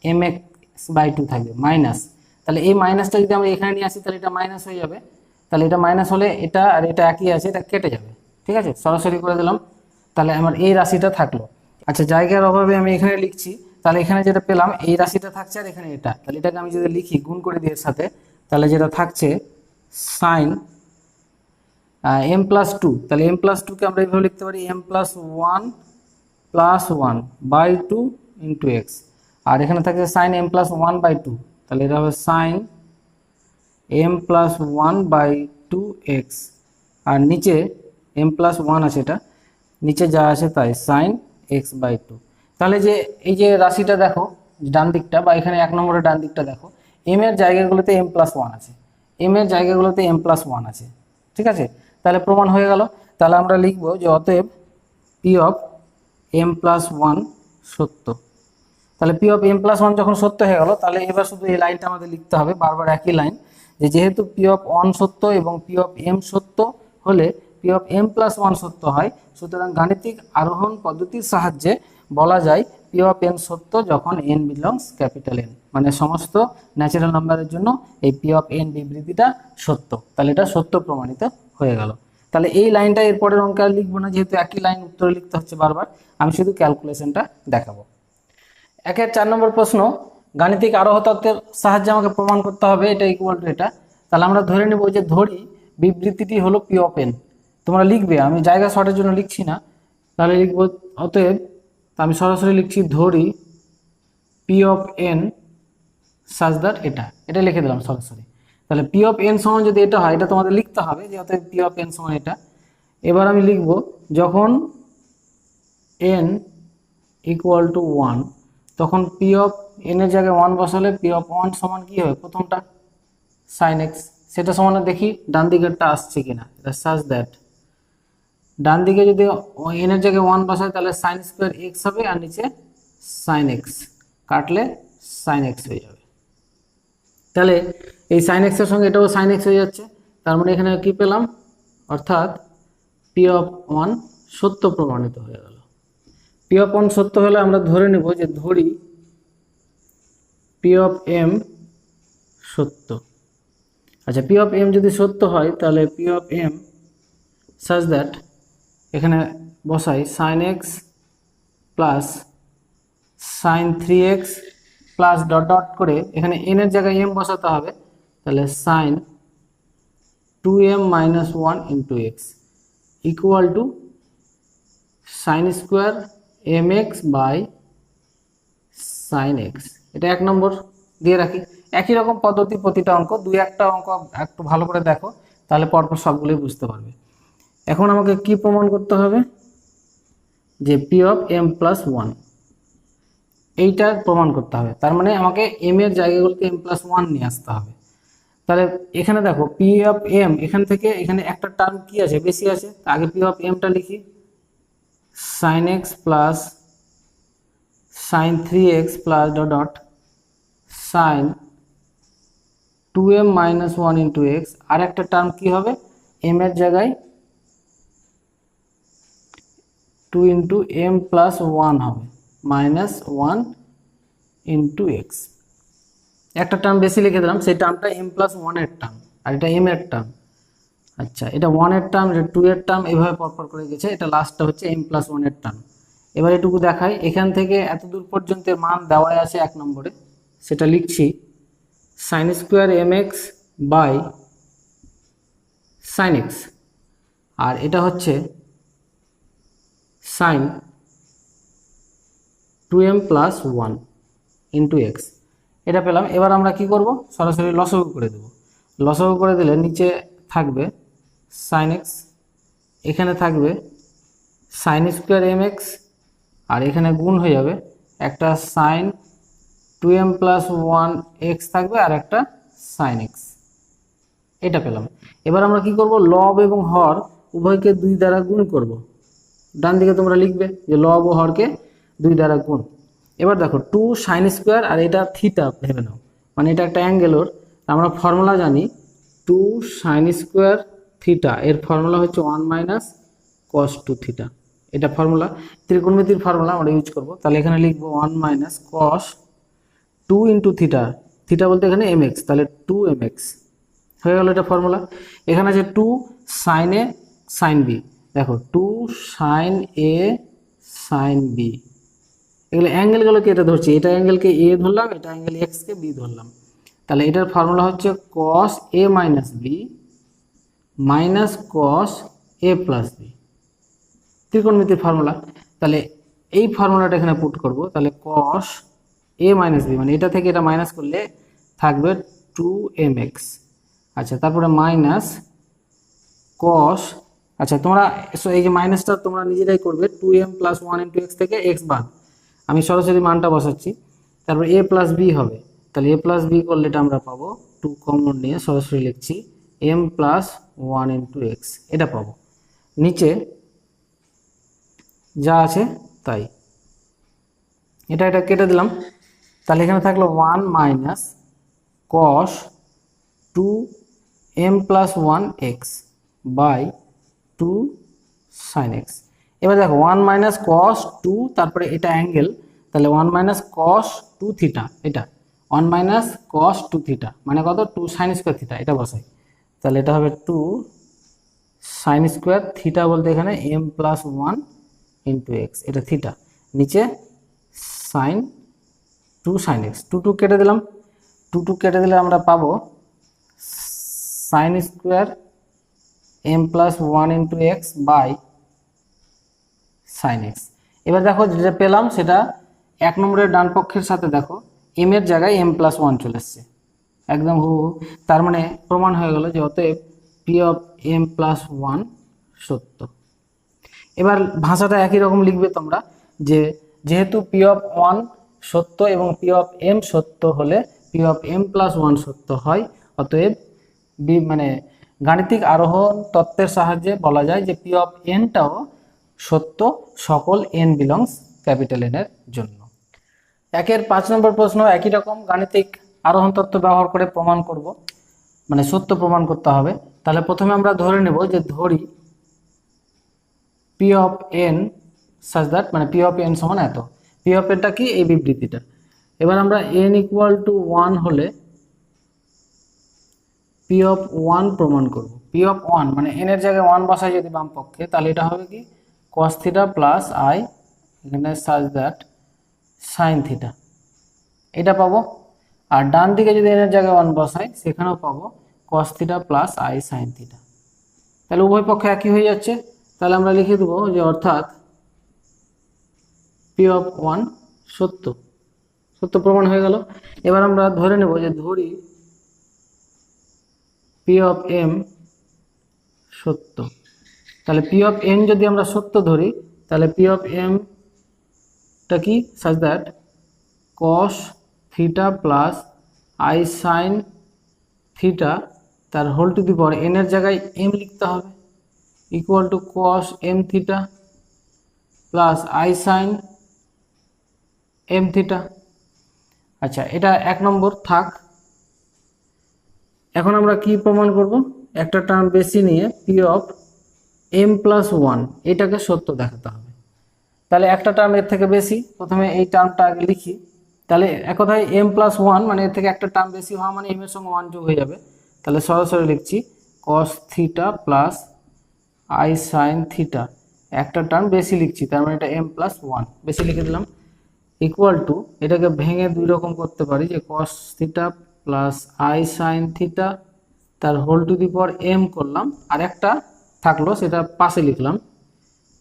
Speaker 1: mx/2 থাকবে মাইনাস, তাহলে এই মাইনাসটা যদি আমরা এখানে নিয়ে আসি তাহলে এটা মাইনাস হয়ে যাবে, তাহলে এটা মাইনাস হলে এটা আর এটা একই আছে, এটা কেটে যাবে, ঠিক আছে, সরাসরি করে দিলাম, তাহলে আমার এই রাশিটা থাকলো। আচ্ছা, জায়গার অভাবে আমি এখানে লিখছি, তাহলে এখানে যেটা পেলাম এই রাশিটা থাকছে আর এখানে এটা, তাহলে এটাকে আমি যদি লিখি গুণ করে দিয়ে এর সাথে, তাহলে যেটা থাকছে সাইন m প্লাস 2, তাহলে m প্লাস 2 কে আমরা এইভাবে লিখতে পারি m প্লাস 1/2 ইন্টু এক্স, আর এখানে থাকছে সাইন m প্লাস 1/2, তাহলে এটা হবে সাইন m প্লাস 1/2 এক্স, আর নিচে m প্লাস 1 আছে, এটা নিচে যা আছে তাই সাইন x/2। তাহলে যে এই যে রাশিটা দেখো ডান দিকটা, বা এখানে 1 নম্বরের ডান দিকটা দেখো, m এর জায়গাগুলোতে m প্লাস 1 আছে, m এর জায়গাগুলোতে m প্লাস 1 আছে, ঠিক আছে, তাহলে প্রমাণ হয়ে গেল। তাহলে আমরা লিখব যে অতএব p অফ m প্লাস 1 সত্য। তাহলে p অফ m প্লাস 1 যখন সত্য হয়ে গেল, তাহলে এবার শুধু এই লাইনটা আমাদের লিখতে হবে, বারবার একই লাইন, যে যেহেতু p অফ 1 সত্য এবং p অফ m সত্য হলে p অফ m প্লাস 1 সত্য হয়, সুতরাং গাণিতিক আরোহণ পদ্ধতির সাহায্যে বলা যায় p অফ n সত্য যখন n বিলংস ক্যাপিটাল N, মানে সমস্ত ন্যাচারাল নাম্বারের জন্য এই p অফ n বিবৃতিটা সত্য, তাহলে এটা সত্য প্রমাণিত হয়ে গেল। তাহলে এই লাইনটা এরপরের অঙ্কে আর লিখবো না, যেহেতু একই লাইন উত্তরে লিখতে হচ্ছে বারবার, আমি শুধু ক্যালকুলেশনটা দেখাবো। 1-এর 4 নম্বর প্রশ্ন, গাণিতিক আরোহ তত্ত্বের সাহায্যে আমাকে প্রমাণ করতে হবে এটা ইকুয়াল টু এটা। তাহলে আমরা ধরে নেব যে ধরি বিবৃতিটি হলো p অফ n, তোমরা লিখবে, আমি জায়গা শর্টের জন্য লিখছি না, তাহলে লিখব অতএব, আমি সরাসরি লিখছি ধরি p of n such that এটা লিখে দিলাম সরাসরি। তাহলে p অফ n সমান যদি এটা হয়, এটা তোমাদের লিখতে হবে যে অতএব p অফ n সমান এটা। এবার আমি লিখব যখন n ইকুয়াল টু 1, তখন p অফ n এর জায়গায় 1 বসালে p অফ 1 সমান কি হবে, প্রথমটা sin x, সেটা সমান দেখি ডান দিকেরটা আসছে কিনা, এটা সাজ দ্যাট ডান দিকে যদি n এর জায়গায় 1 বসায় তাহলে sin স্কয়ার x হবে, আর নিচে sin x, কাটলে sin x হয়ে যাবে। তাহলে এই sin x এর সঙ্গে এটাও sin x হয়ে যাচ্ছে, তার মানে এখানে কি পেলাম, অর্থাৎ p অফ 1 সত্য প্রমাণিত হয়ে গেল। p অফ 1 সত্য হলে আমরা ধরে নেব যে ধরি p অফ m সত্য। আচ্ছা, p অফ m যদি সত্য হয় তাহলে p of m such that এখানে বসাই sin x plus sin 3x plus dot dot করে এখানে n এর জায়গায় m বসাতে হবে, তাহলে sin 2m minus 1 into x equal to sin square mx by sin x। এটা 1 নম্বর দিয়ে রাখি। একই রকম পদ্ধতি প্রতিটা অঙ্ক, 2-1টা অঙ্ক একটু ভালো করে দেখো, তাহলে পরপর সবগুলোই বুঝতে পারবে। এখন আমাকে কি প্রমাণ করতে হবে, যে p অফ m প্লাস 1 এইটা প্রমাণ করতে হবে, তার মানে আমাকে m এর জায়গাগুলোতে m প্লাস 1 নিয়ে আসতে হবে। তাহলে এখানে দেখো p অফ m, এখান থেকে এখানে একটা টার্ম কি আছে, বেশি আছে, আগে p অফ m টা লিখি, sin x plus sin 3x plus dot dot sin 2m minus 1 into x, আর একটা টার্ম কি হবে, m এর জায়গায় 2 ইন্টু m প্লাস 1 হবে, মাইনাস 1 ইন্টু এক্স। একটা টার্ম বেশি লিখে দিলাম, সেই টার্মটা m প্লাস 1 এর টার্ম, আর এটা m এর টার্ম। আচ্ছা, এটা 1 এর টার্ম, এটা 2 এর টার্ম, এভাবে পরপর করে গেছে, এটা লাস্টটা হচ্ছে m প্লাস 1 এর টার্ম। এবার এটুকু দেখাই, এখান থেকে এত দূর পর্যন্ত মান দেওয়াই আছে 1 নম্বরে, সেটা লিখছি sin square mx by sin x, আর এটা হচ্ছে sin 2m plus 1 into x, এটা পেলাম। এবার আমরা কি করব, সরাসরি লসাগু করে দেব। লসাগু করে দিলে নিচে থাকবে sin x, এখানে থাকবে সাইন স্কোয়ার এম এক্স, আর এখানে গুণ হয়ে যাবে একটা সাইন 2m প্লাস 1x থাকবে আর একটা সাইন এক্স। এটা পেলাম। এবার আমরা কি করব, লব এবং হর উভয়কে 2 দ্বারা গুণ করব। ডান দিকে তোমরা লিখবে যে লব ও হরকে 2 দ্বারা গুণ। এবার দেখো 2 সাইন স্কোয়ার আর এটা থিটা ভেবে নাও, মানে এটা একটা অ্যাঙ্গেলর। আমরা ফর্মুলা জানি 2 সাইন স্কোয়ার থিটা, এর ফর্মুলা হচ্ছে 1 মাইনাস কস 2 থিটা। এটা ফর্মুলা, ত্রিকোণমিতির ফর্মুলা আমরা ইউজ করব। তাহলে এখানে লিখবো 1 মাইনাস কস 2 ইন্টু থিটা, থিটা বলতে এখানে এম এক্স, তাহলে 2 এম এক্স হয়ে গেল এটা ফর্মুলা। এখানে আছে 2 সাইন এ সাইন বি, দেখো 2 সাইন এ সাইন বি, এগুলো অ্যাঙ্গেলগুলোকে এটা ধরছি, এটা অ্যাঙ্গেলকে এ ধরলাম, এটা অ্যাঙ্গেল এক্সকে বি ধরলাম। তাহলে এটার ফর্মুলা হচ্ছে কস এ মাইনাস বি মাইনাস কস এ প্লাস বি, ত্রিকোণমিতির ফর্মুলা। তাহলে এই ফর্মুলাটা এখানে পুট করব। তাহলে কস এ মাইনাস বি, মানে এটা থেকে এটা মাইনাস করলে থাকবে 2mx। আচ্ছা, তারপরে মাইনাস কস, আচ্ছা তোমরা এই যে মাইনাসটা তোমরা নিজেরাই করবে, 2m প্লাস 1 ইন্টু এক্স থেকে এক্স বাদ, আমি সরাসরি মানটা বসাচ্ছি। তারপর এ প্লাস বি হবে, তাহলে এ প্লাস বি করলে এটা আমরা পাবো 2 কমন নিয়ে সরাসরি লিখছি m প্লাস 1 ইন্টু এক্স, এটা পাবো। নিচে যা আছে তাই, এটা এটা কেটে দিলাম। তাহলে এখানে থাকলো 1 minus cos 2m plus 1x by 2 sine x. এবার দেখো 1 মাইনাস কস 2, তারপরে এটা অ্যাঙ্গেল, তাহলে 1 মাইনাস কস 2 থিটা, এটা 1 মাইনাস কস 2 থিটা মানে কত, 2 সাইন স্কোয়ার থিটা, এটা বসাই। তাহলে এটা হবে 2 সাইন স্কোয়ার থিটা বলতে এখানে m প্লাস 1 ইন্টু এক্স, এটা থিটা, নিচে সাইন 2 সাইন এক্স, 2 কেটে দিলাম, 2 কেটে দিলে আমরা পাবো sine square m plus 1 into x by sine x. এবার দেখো যেটা পেলাম সেটা 1 নম্বরের ডান পক্ষের সাথে দেখো m এর জায়গায় m প্লাস 1 চলে এসছে, একদম হুবহু। তার মানে প্রমাণ হয়ে গেল যে অতএব পি অফ m প্লাস 1 সত্য। এবার ভাষাটা একই রকম লিখবে তোমরা, যে যেহেতু পি অফ 1 সত্য এবং পি অফ m সত্য হলে পি অফ m প্লাস 1 সত্য হয়, অতএব মানে গাণিতিক আরোহণ তত্ত্বের সাহায্যে বলা যায় যে পি অফ nটাও সত্য সকল n বিলংস ক্যাপিটাল n এর জন্য। 5 নম্বর প্রশ্ন একই রকম গাণিতিক আরোহণ তত্ত্ব ব্যবহার করে প্রমাণ করব, মানে সত্য প্রমাণ করতে হবে। তাহলে প্রথমে আমরা ধরে নেব যে ধরি P of n such that, মানে পি অফ n সমান এত, পি অফ nটা কি, এই বিবৃতিটা। এবার আমরা n ইকুয়াল টু 1 হলে পি অফ 1 প্রমাণ করব। পি অফ 1 মানে n এর জায়গায় 1 বসাই যদি বাম পক্ষে, তাহলে এটা হবে কি cos থিটা প্লাস i, এখানে সাচ দ্যাট সাইন থিটা, এটা পাবো। আর ডান দিকে যদি n এর জায়গায় 1 বসাই সেখানেও পাবো cos theta plus i sine theta. তাহলে উভয় পক্ষে একই হয়ে যাচ্ছে। তাহলে আমরা লিখে দেবো যে অর্থাৎ পি অফ 1 সত্য, সত্য প্রমাণ হয়ে গেল। এবার আমরা ধরে নেব যে ধরি পি অফ m সত্য। তাহলে পি অফ n যদি আমরা সত্য ধরি, তাহলে পি অফ m টা কি, such that cos theta plus i sine theta তার whole to the power n এর জায়গায় m লিখতে হবে, equal to cos m theta plus i sine m theta. আচ্ছা, এটা 1 নম্বর থাক। এখন আমরা কি প্রমাণ করব, একটা টার্ম বেশি নিয়ে পি অফ m প্লাস 1 এটাকে সত্য দেখাতে হবে। তাহলে একটা টার্ম এর থেকে বেশি, প্রথমে এই টার্মটা আগে লিখি। তাহলে এক কথায় m প্লাস 1 মানে এর থেকে একটা টার্ম বেশি হওয়া মানে m এর সঙ্গে 1 যোগ হয়ে যাবে। তাহলে সরাসরি লিখছি cos theta plus i sine theta, একটা টার্ম বেশি লিখছি, তার মানে এটা m প্লাস 1 বেশি লিখে দিলাম, ইকুয়াল টু এটাকে ভেঙে দুই রকম করতে পারি, যে cos theta plus i sine theta তার whole to the power m করলাম, আর একটা থাকলো সেটা পাশে লিখলাম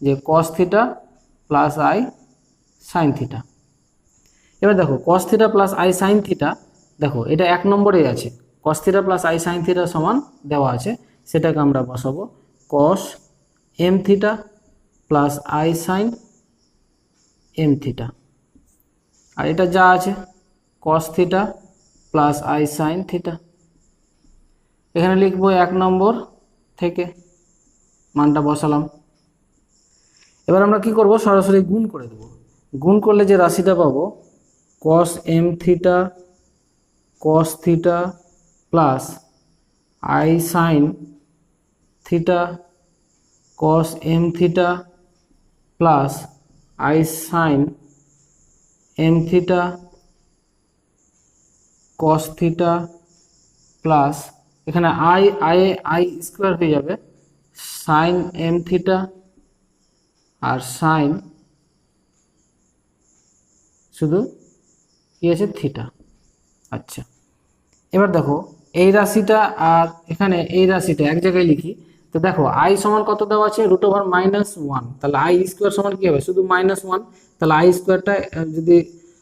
Speaker 1: যে cos theta plus i sine theta. এবার দেখো cos theta plus i sine theta, দেখো এটা 1 নম্বরে আছে, cos theta plus i sine theta সমান দেওয়া আছে, সেটাকে আমরা বসাবো cos m theta plus i sine m theta, আর এটা যা আছে cos theta plus i sine theta. এখানে লিখবো 1 নম্বর থেকে মানটা বসালাম। এবার আমরা কি করব, সরাসরি গুণ করে দেব। গুণ করলে যে রাশিটা পাবো cos m theta cos theta plus i sine theta cos m theta plus i sine m theta cos theta plus এখানে আই আই আই স্কোয়ার হয়ে যাবে সাইন এম থিটা আর সাইন শুধু কি আছে থিটা। আচ্ছা, এবার দেখো এই রাশিটা আর এখানে এই রাশিটা এক জায়গায় লিখি। তো দেখো আই সমান কত দেওয়া আছে, √1, তাহলে আই স্কোয়ার সমান কি হবে, শুধু -1। তাহলে আই স্কোয়ারটা যদি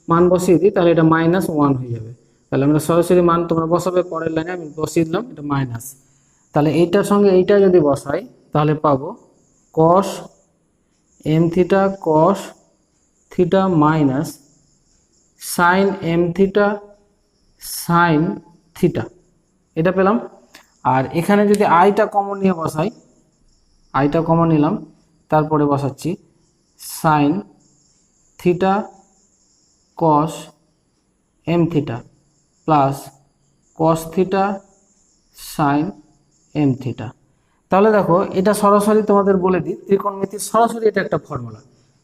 Speaker 1: মান বসিয়ে দিই তাহলে এটা -1 হয়ে যাবে। তাহলে আমরা সরাসরি মান তোমরা বসাবে পরের লাইনে, আমি বসিয়ে দিলাম এটা মাইনাস। তাহলে এইটার সঙ্গে এইটা যদি বসাই তাহলে পাবো cos m theta cos theta minus sine m theta sine theta, এটা পেলাম। আর এখানে যদি আইটা কমন নিয়ে বসাই, আইটা কমন নিলাম, তারপরে বসাচ্ছি sine theta cos m theta plus cos theta sine m theta. তাহলে দেখো এটা সরাসরি তোমাদের বলে দিই, ত্রিকোণমিতির সরাসরি এটা একটা ফর্মুলা।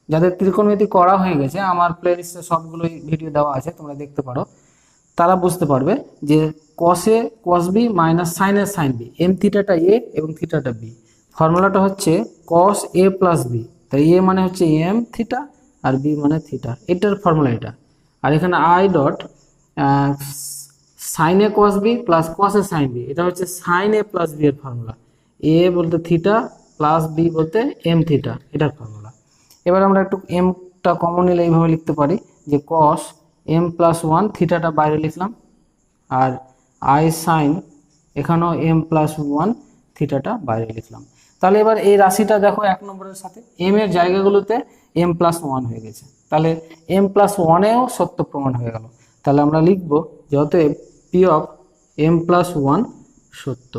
Speaker 1: যাদের ত্রিকোণমিতি করা হয়ে গেছে, আমার প্লেলিস্টে সবগুলোই ভিডিও দেওয়া আছে, তোমরা দেখতে পারো, তারা বুঝতে পারবে যে কসে কস বি মাইনাস সাইনের সাইন বি, এম থিটাটা এ এবং থিটাটা বি। ফর্মুলাটা হচ্ছে কস এ প্লাস বি, তাই এ মানে হচ্ছে এম থিটা আর বি মানে থিটা, এটার ফর্মুলা এটা। আর এখানে i dot sine a cos b plus cos a sine b, এটা হচ্ছে সাইন এ প্লাস বি এর ফর্মুলা। এ বলতে থিটা প্লাস বি বলতে এম থিটা, এটার ফর্মুলা। এবার আমরা একটু এমটা কমন নিলে এইভাবে লিখতে পারি যে কস এম প্লাস 1, থিটাটা বাইরে লিখলাম, আর আই সাইন এখানেও এম প্লাস 1, থিটাটা বাইরে লিখলাম। তাহলে এবার এই রাশিটা দেখো 1 নম্বরের সাথে এম এর জায়গাগুলোতে এম প্লাস 1 হয়ে গেছে, তাহলে এম প্লাস 1এও সত্য প্রমাণ হয়ে গেল। তাহলে আমরা লিখব যে অতএব পি অফ এম প্লাস 1 সত্য।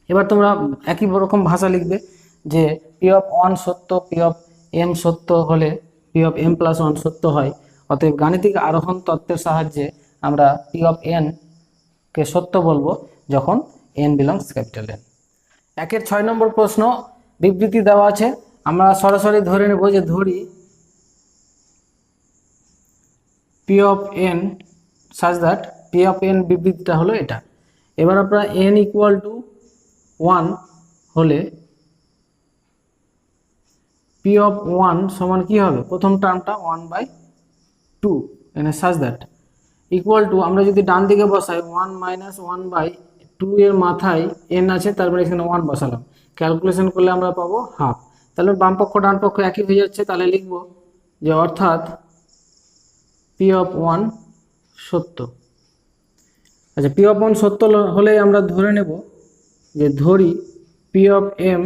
Speaker 1: এবার তোমরা একই রকম ভাষা লিখবে যে পি অফ 1 সত্য, পি অফ এম সত্য হলে পি অফ এম প্লাস 1 সত্য হয়। অতএব গাণিতিক আরোহণ তত্ত্বের সাহায্যে আমরা পি অফ এন কে সত্য বলবো যখন এন বিলংস ক্যাপিটাল এন। 1-এর 6 নম্বর প্রশ্ন বিবৃতি দেওয়া আছে, আমরা সরাসরি ধরে নেব যে ধরি P of n such that p of n, বিবৃতিটা হলো এটা। এবার আমরা এন ইকুয়াল টু 1 হলে পি অফ 1 সমান কি হবে, প্রথম টার্মটা 1/2, এখানে সাজ দ্যাট ইকুয়াল টু, আমরা যদি ডান দিকে বসাই 1 মাইনাস 1/2 এর মাথায় এন আছে, তারপরে এখানে 1 বসালাম, ক্যালকুলেশন করলে আমরা পাবো হাফ। তাহলে বাম পক্ষ ডান পক্ষ একই হয়ে যাচ্ছে, তাহলে লিখব যে অর্থাৎ পি অফ 1 সত্য। আচ্ছা, পি অফ 1 সত্য হলে আমরা ধরে নেব যে ধরি পি অফ এম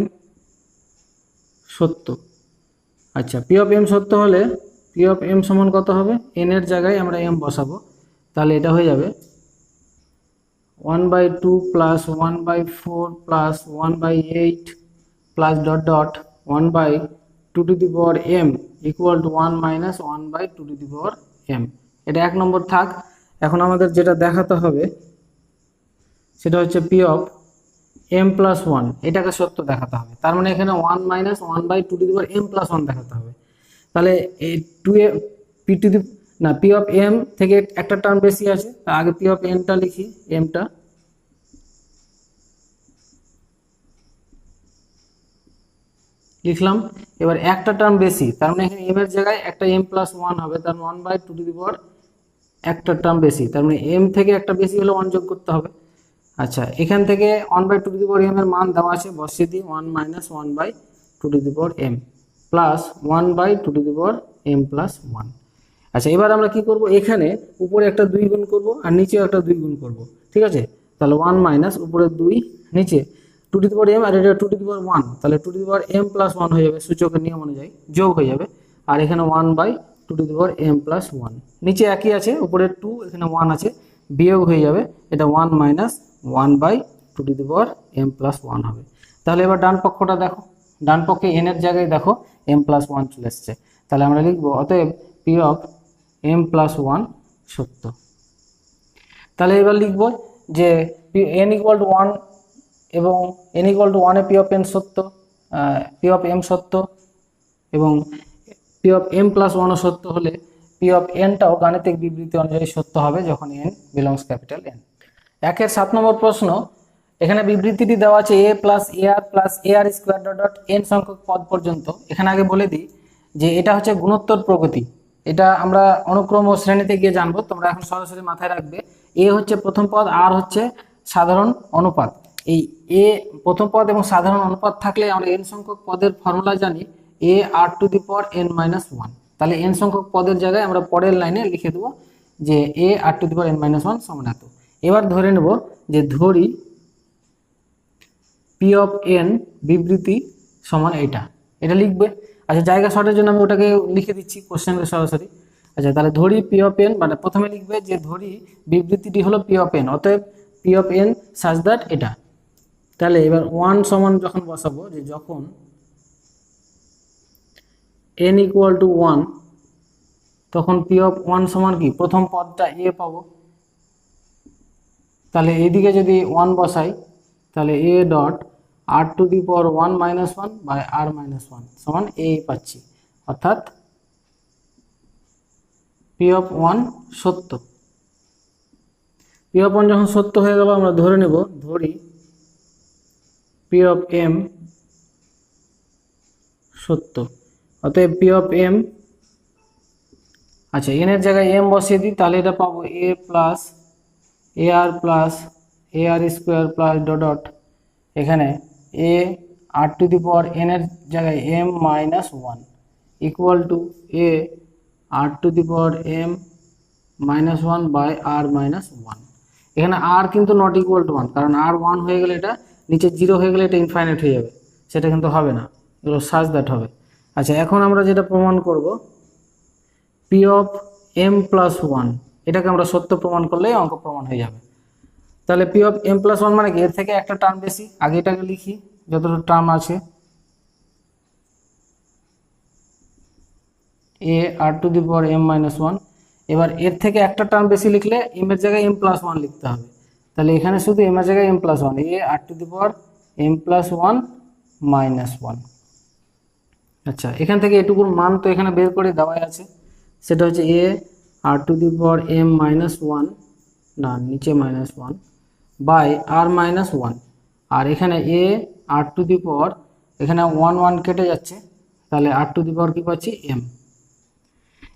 Speaker 1: সত্য। আচ্ছা, পি অফ এম সত্য হলে পি অফ এম সমান কত হবে, এন এর জায়গায় আমরা এম বসাবো, তাহলে এটা হয়ে যাবে 1/2 plus 1/4 plus 1/8 plus dot dot 1/2 m equal to 1 minus 1/2 m। এটা 1 নম্বর থাক। এখন আমাদের যেটা দেখাতে হবে সেটা হচ্ছে পি অফ এম প্লাস 1, এটাকে সত্য দেখাতে হবে। তার মানে এখানে 1 মাইনাস 1/2 m প্লাস 1 দেখাতে হবে। তাহলে এই 2 পি টু দি না, পি অফ এম থেকে একটা টার্ম বেশি আছে, তার আগে পি অফ এনটা লিখি, এমটা লিখলাম। এবার একটা টার্ম বেশি, তার মানে এখানে এম এর জায়গায় একটা এম প্লাস 1 হবে, তার 1/2 একটা টার্ম বেশি, তার মানে এম থেকে একটা বেশি হলে 1 যোগ করতে হবে। আচ্ছা, এখান থেকে 1/2 এর মান দেওয়া আছে, বসিয়ে দিই 1 minus 1/2 m plus 1/2 m plus 1। আচ্ছা, এবার আমরা কি করব, এখানে উপরে একটা 2 গুণ করব আর নিচেও একটা 2 গুণ করব, ঠিক আছে। তাহলে 1 মাইনাস উপরে 2 নিচে two to the power m আর এটা two to the power one, তাহলে two to the power m plus one হয়ে যাবে, সূচকের নিয়ম অনুযায়ী যোগ হয়ে যাবে। আর এখানে one by two to the power m plus one, নিচে একই আছে, উপরে টু এখানে ওয়ান আছে, বিয়োগ হয়ে যাবে, এটা one minus one by two to the power m plus one হবে। তাহলে এবার ডান পক্ষটা দেখো, ডান পক্ষে এন এর জায়গায় দেখো এম প্লাস ওয়ান চলে এসছে, তাহলে আমরা লিখবো অতএব P of M plus one সত্য। তাহলে এবার লিখবো যে এন ইকুয়াল টু ওয়ান এবং এন ইকুয়াল টু ওয়ানে পি অফ এন সত্য, পি অফ এম সত্য এবং পি অফ এম প্লাস ওয়ানও সত্য হলে পি অফ এনটাও গাণিতিক বিবৃতি অনুযায়ী সত্য হবে যখন এন বিলংস ক্যাপিটাল এন। 1-7 নম্বর প্রশ্ন, এখানে বিবৃতিটি দেওয়া আছে a plus a r square dot dot N সংখ্যক পদ পর্যন্ত। এখানে আগে বলে দিই যে এটা হচ্ছে গুণোত্তর প্রগতি, এটা আমরা অনুক্রম ও শ্রেণীতে গিয়ে জানবো, তোমরা এখন সরাসরি মাথায় রাখবে এ হচ্ছে প্রথম পদ, আর হচ্ছে সাধারণ অনুপাত। এই এ প্রথম পদ এবং সাধারণ অনুপাত থাকলে আমরা এন সংখ্যক পদের ফর্মুলা জানি a r to the power n minus one. তাহলে এন সংখ্যক পদের জায়গায় আমরা পরের লাইনে লিখে দেবো যে a r to the power n minus one সমান এত। এবার ধরে নেব যে ধরি পি অফ এন বিবৃতি সমান এটা লিখবে। আচ্ছা, জায়গা শর্টের জন্য আমি ওটাকে লিখে দিচ্ছি কোশ্চেনকে সরাসরি। আচ্ছা, তাহলে ধরি পি অফ এন, মানে প্রথমে লিখবে যে ধরি বিবৃতিটি হলো পি অফ এন, অতএব P of n such that এটা। তাহলে এবার ওয়ান সমান যখন বসাবো, যে যখন এন ইকুয়াল টু ওয়ান তখন পি অফ ওয়ান সমান কি, প্রথম পদটা এ পাবো, তাহলে এইদিকে যদি ওয়ান বসাই তাহলে a dot r to the power one minus one by r minus one সমান এ পাচ্ছি, অর্থাৎ পি অফ ওয়ান সত্য। পি অফ ওয়ান যখন সত্য হয়ে গেল, আমরা ধরে নেব ধরি পি অফ এম সত্য, অতএব পি অফ এম, আচ্ছা এন এর জায়গায় এম বসিয়ে দিই, তাহলে এটা পাবো a plus a r square plus dot dot এখানে a r to the power n এর জায়গায় m minus one equal to a r to the power m minus one by r minus one. এখানে আর কিন্তু not equal to one, কারণ আর one হয়ে গেলে এটা নিচে জিরো হয়ে গেলে এটা ইনফাইনাইট হয়ে যাবে, সেটা কিন্তু হবে না, এগুলো সাজ দ্যাট হবে। আচ্ছা, এখন আমরা যেটা প্রমাণ করব p of M plus one, এটাকে আমরা সত্য প্রমাণ করলেই অঙ্ক প্রমাণ হয়ে যাবে। তাহলে P of M plus one মানে কি, এর থেকে একটা টার্ম বেশি, আগে এটাকে লিখি যতটা টার্ম আছে a r to the power m minus one. এবার এর থেকে একটা টার্ম বেশি লিখলে এম এর জায়গায় এম প্লাস ওয়ান লিখতে হবে, তাহলে এখানে শুধু এম এর জায়গায় M plus one, a r to the power m plus one minus one. আচ্ছা, এখান থেকে এটুকুর মান তো এখানে বের করে দেওয়াই আছে, সেটা হচ্ছে a r to the power m minus one, না নিচে minus one by r minus one, আর এখানে এ আর টু দি পাওয়ার, এখানে ওয়ান ওয়ান কেটে যাচ্ছে, তাহলে আর টু দি পাওয়ার কী পাচ্ছি এম।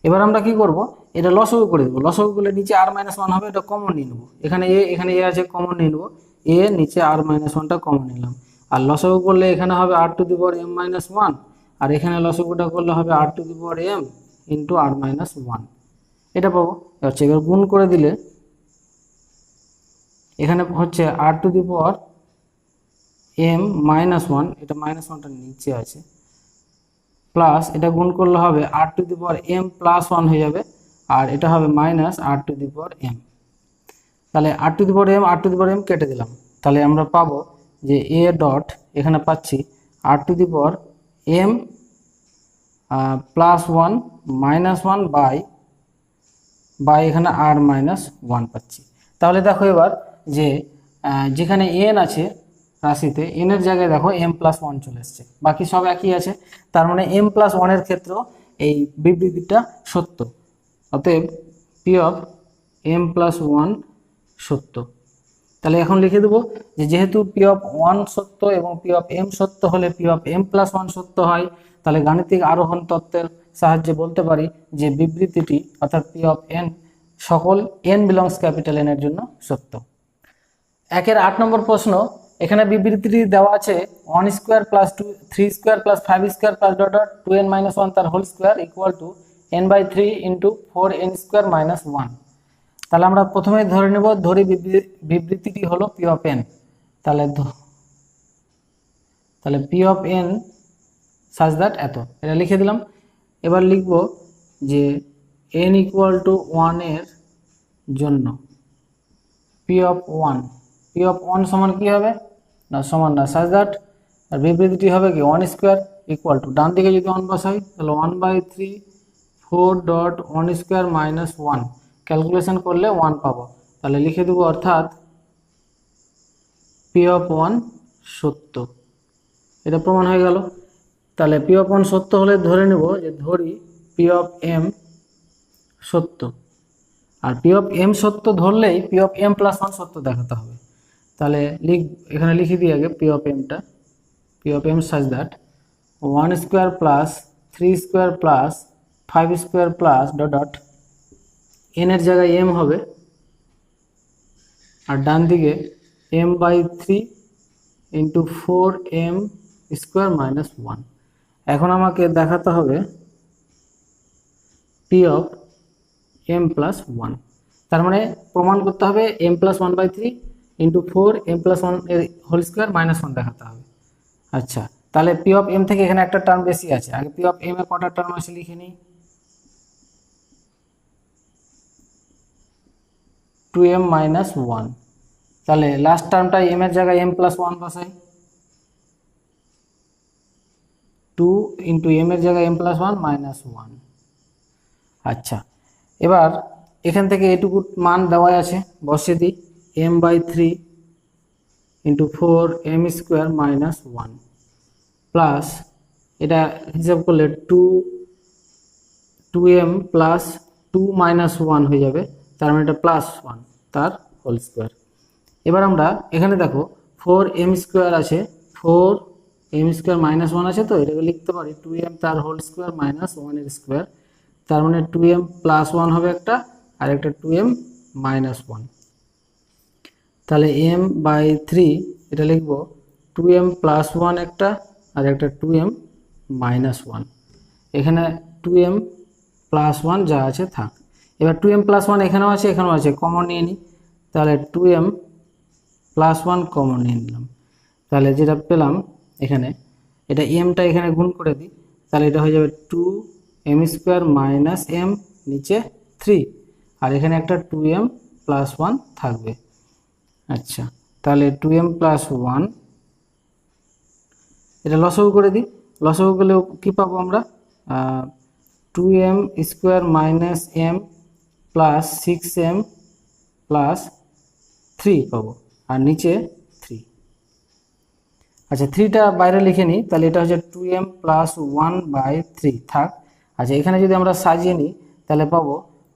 Speaker 1: এবার আমরা কি করব, এটা লসগু করে দেবো, লসগু করলে নিচে আর মাইনাস ওয়ান হবে, এটা কমন নিয়ে নেবো, এখানে এ আছে কমন নিয়ে নেবো, এ নিচে আর মাইনাস ওয়ানটা কমন নিলাম, আর লসগু করলে এখানে হবে r to the power m minus one, আর এখানে লসগুটা করলে হবে r to the power m into r minus one, এটা পাবো। আচ্ছা, এবার গুণ করে দিলে এখানে হচ্ছে r to the power m minus one, এটা মাইনাস ওয়ানটা নিচে আছে, প্লাস এটা গুণ করলে হবে r to the power m plus one হয়ে যাবে, আর এটা হবে minus r to the power m. তাহলে আর টু দি পাওয়ার এম কেটে দিলাম, তাহলে আমরা পাবো যে এ ডট এখানে পাচ্ছি r to the power m plus one minus one by এখানে আর মাইনাস ওয়ান পাচ্ছি। তাহলে দেখো এবার যে যেখানে এন আছে রাশিতে, এন এর জায়গায় দেখো এম প্লাস ওয়ান চলে এসছে, বাকি সব একই আছে, তার মানে এম প্লাস ওয়ানের ক্ষেত্রেও এই বিবৃতিটা সত্য, অতএব P of M plus one সত্য। তাহলে এখন লিখে দেবো যে যেহেতু পি অফ ওয়ান সত্য এবং পি অফ এম সত্য হলে P of M plus one সত্য হয়, তাহলে গাণিতিক আরোহণ তত্ত্বের সাহায্যে বলতে পারি যে বিবৃতিটি অর্থাৎ পি অফ এন সকল এন বিলংস ক্যাপিটাল এন এর জন্য সত্য। 8 নম্বর প্রশ্ন, এখানে বিবৃতিটি দেওয়া আছে 1 square plus 3 square plus 5 square plus dot dot 2n minus 1 তার whole square equal to n/3 into 4n square minus 1। তাহলে আমরা প্রথমে ধরে নেব, ধরি বিবৃতিটি হলো পি অফ এন, তাহলে তাহলে P of n such that এত, এটা লিখে দিলাম। এবার লিখব যে এন ইকুয়াল টু 1 এর জন্য পি অফ 1 সমান কি হবে না, সমান না, সাজ দ্যাট, আর বিবৃতিটি হবে কি 1 স্কোয়ার ইকুয়াল টু, ডান দিকে যদি 1 বসাই তাহলে 1/3 4.1 স্কোয়ার মাইনাস 1, ক্যালকুলেশন করলে 1 পাবো, তাহলে লিখে দেবো, অর্থাৎ পি অফ 1 সত্য। এটা প্রমাণ হয়ে গেল। তাহলে পি অফ 1 সত্য হলে ধরে নেব যে ধরি পি অফ এম সত্য, আর পি অফ এম সত্য ধরলেই পি অফ এম প্লাস 1 সত্য দেখাতে হবে। তাহলে এখানে লিখে দিই আগে পি অফ এমটা, p of M such that 1 square plus 3 square plus 5 square plus dot dot, N এর জায়গায় এম হবে, আর ডান দিকে m/3 into 4m square minus 1। এখন আমাকে দেখাতে হবে পি অফ এম প্লাস 1, তার মানে প্রমাণ করতে হবে m plus 1/3 into 4m plus 1 এর হোল স্কোয়ার মাইনাস 1 দেখাতে হবে। আচ্ছা, তাহলে পি অফ এম থেকে এখানে একটা টার্ম বেশি আছে, আগে পি অফ এম এর কটা টার্ম আছে লিখে নিই। 2m মাইনাস 1, তাহলে লাস্ট টার্মটা এম এর জায়গায় m প্লাস 1 বসাই, 2 ইন্টু এম এর জায়গায় m প্লাস 1 মাইনাস 1। আচ্ছা, এবার এখান থেকে এটুকু মান দেওয়া আছে, বসিয়ে দিই, m/3 into 4m square minus 1 plus, এটা হিসাব করলে 2m প্লাস 2 মাইনাস 1 হয়ে যাবে, তার মানে এটা প্লাস 1 তার হোল স্কোয়ার। এবার আমরা এখানে দেখো 4m স্কোয়ার আছে, 4m স্কোয়ার মাইনাস 1 আছে, তো এটাকে লিখতে পারি 2m তার হোল স্কোয়ার মাইনাস 1 এর স্কোয়ার, তার মানে 2m প্লাস 1 হবে একটা, আর একটা 2m মাইনাস 1। তাহলে m/3 এটা লিখব 2m প্লাস 1 একটা, আর একটা 2m মাইনাস 1, এখানে 2m প্লাস 1 যা আছে থাক। এবার 2m প্লাস 1 এখানেও আছে, এখানেও আছে, কমন নিয়ে নিই, তাহলে 2m প্লাস 1 কমন নিয়ে নিলাম, তাহলে যেটা পেলাম এখানে, এটা এমটা এখানে গুণ করে দিই, তাহলে এটা হয়ে যাবে 2m স্কোয়ার মাইনাস m নিচে 3, আর এখানে একটা 2m প্লাস 1 থাকবে। আচ্ছা, তাহলে 2m প্লাস 1 এটা লসাগু করে দিই, লসাগু করলে কী পাবো আমরা, 2m square minus m plus 6m plus 3 পাবো, আর নিচে 3। আচ্ছা, 3টা বাইরে লিখে নিই, তাহলে এটা হচ্ছে 2m প্লাস 1/3 থাক। আচ্ছা, এখানে যদি আমরা সাজিয়ে নিই তাহলে পাবো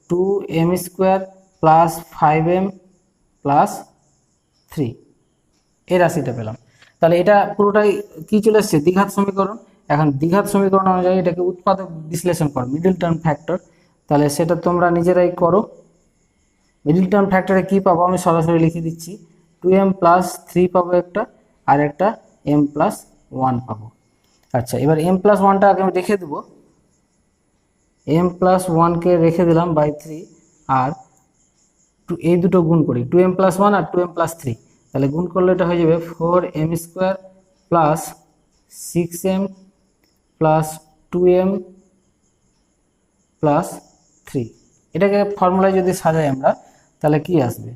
Speaker 1: 2m square plus 5m plus 3, এই রাশিটা পেলাম। তাহলে এটা পুরোটাই কি চলে এসছে, দ্বিঘাত সমীকরণ। এখন দ্বিঘাত সমীকরণ অনুযায়ী এটাকে উৎপাদক বিশ্লেষণ করো, মিডল টার্ম ফ্যাক্টর, তাহলে সেটা তোমরা নিজেরাই করো। মিডল টার্ম ফ্যাক্টরে কি পাবো আমি সরাসরি লিখে দিচ্ছি, 2m প্লাস 3 পাবো একটা, আর একটা m প্লাস 1 পাবো। আচ্ছা, এবার m প্লাস 1টা আগে আমি রেখে দেবো, m প্লাস 1কে রেখে দিলাম বাই 3, আর এই দুটো গুণ করি, 2m প্লাস 1 আর 2m প্লাস 3, তাহলে গুণ করলে এটা হয়ে যাবে 4m square plus 6m plus 2m plus 3। এটাকে ফর্মুলায় যদি সাজাই আমরা তাহলে কি আসবে,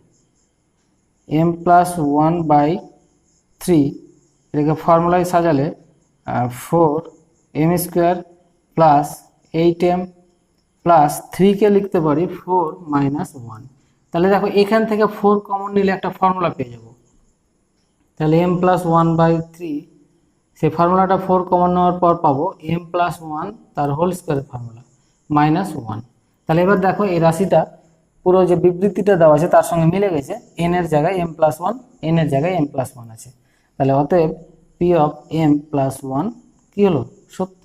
Speaker 1: m প্লাস 1/3, এটাকে ফর্মুলায় সাজালে 4m square plus 8m plus 3কে লিখতে পারি 4 মাইনাস 1। তাহলে দেখো এখান থেকে 4 কমন নিলে একটা ফর্মুলা পেয়ে যাব, তাহলে m প্লাস 1/3, সেই ফর্মুলাটা 4 কমন নেওয়ার পর পাবো m প্লাস 1 তার হোল স্কোয়ারের ফর্মুলা মাইনাস 1। তাহলে এবার দেখো এই রাশিটা পুরো যে বিবৃতিটা দেওয়া আছে তার সঙ্গে মিলে গেছে, n এর জায়গায় m প্লাস 1, n এর জায়গায় m প্লাস 1 আছে, তাহলে অতএব পি অফ m প্লাস 1 কি হলো, সত্য।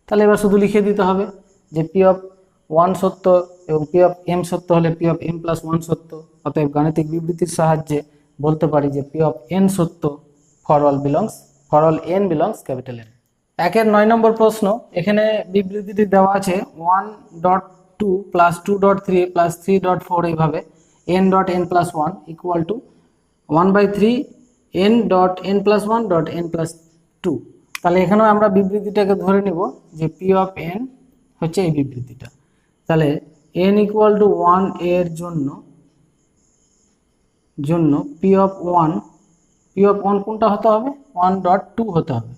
Speaker 1: তাহলে এবার শুধু লিখে দিতে হবে যে পি অফ 1 সত্য এবং পি অফ m সত্য হলে পি অফ m প্লাস 1 সত্য, অতএব গাণিতিক বিবৃতির সাহায্যে বলতে পারি যে পি অফ n সত্য for all n belongs capital N। 9 নম্বর প্রশ্ন, এখানে বিবৃতিটি দেওয়া আছে 1.2 প্লাস 2.3 প্লাস 3.4 এইভাবে n.n plus 1 equal to 1/3 n.n plus 1 dot n plus two. তাহলে এখানেও আমরা বিবৃতিটাকে ধরে নিব যে পি অফ এন হচ্ছে এই বিবৃতিটা। তাহলে এন ইকুয়াল টু 1 এর জন্য পি অফ ওয়ান কোনটা হতে হবে? 1.2 হতে হবে।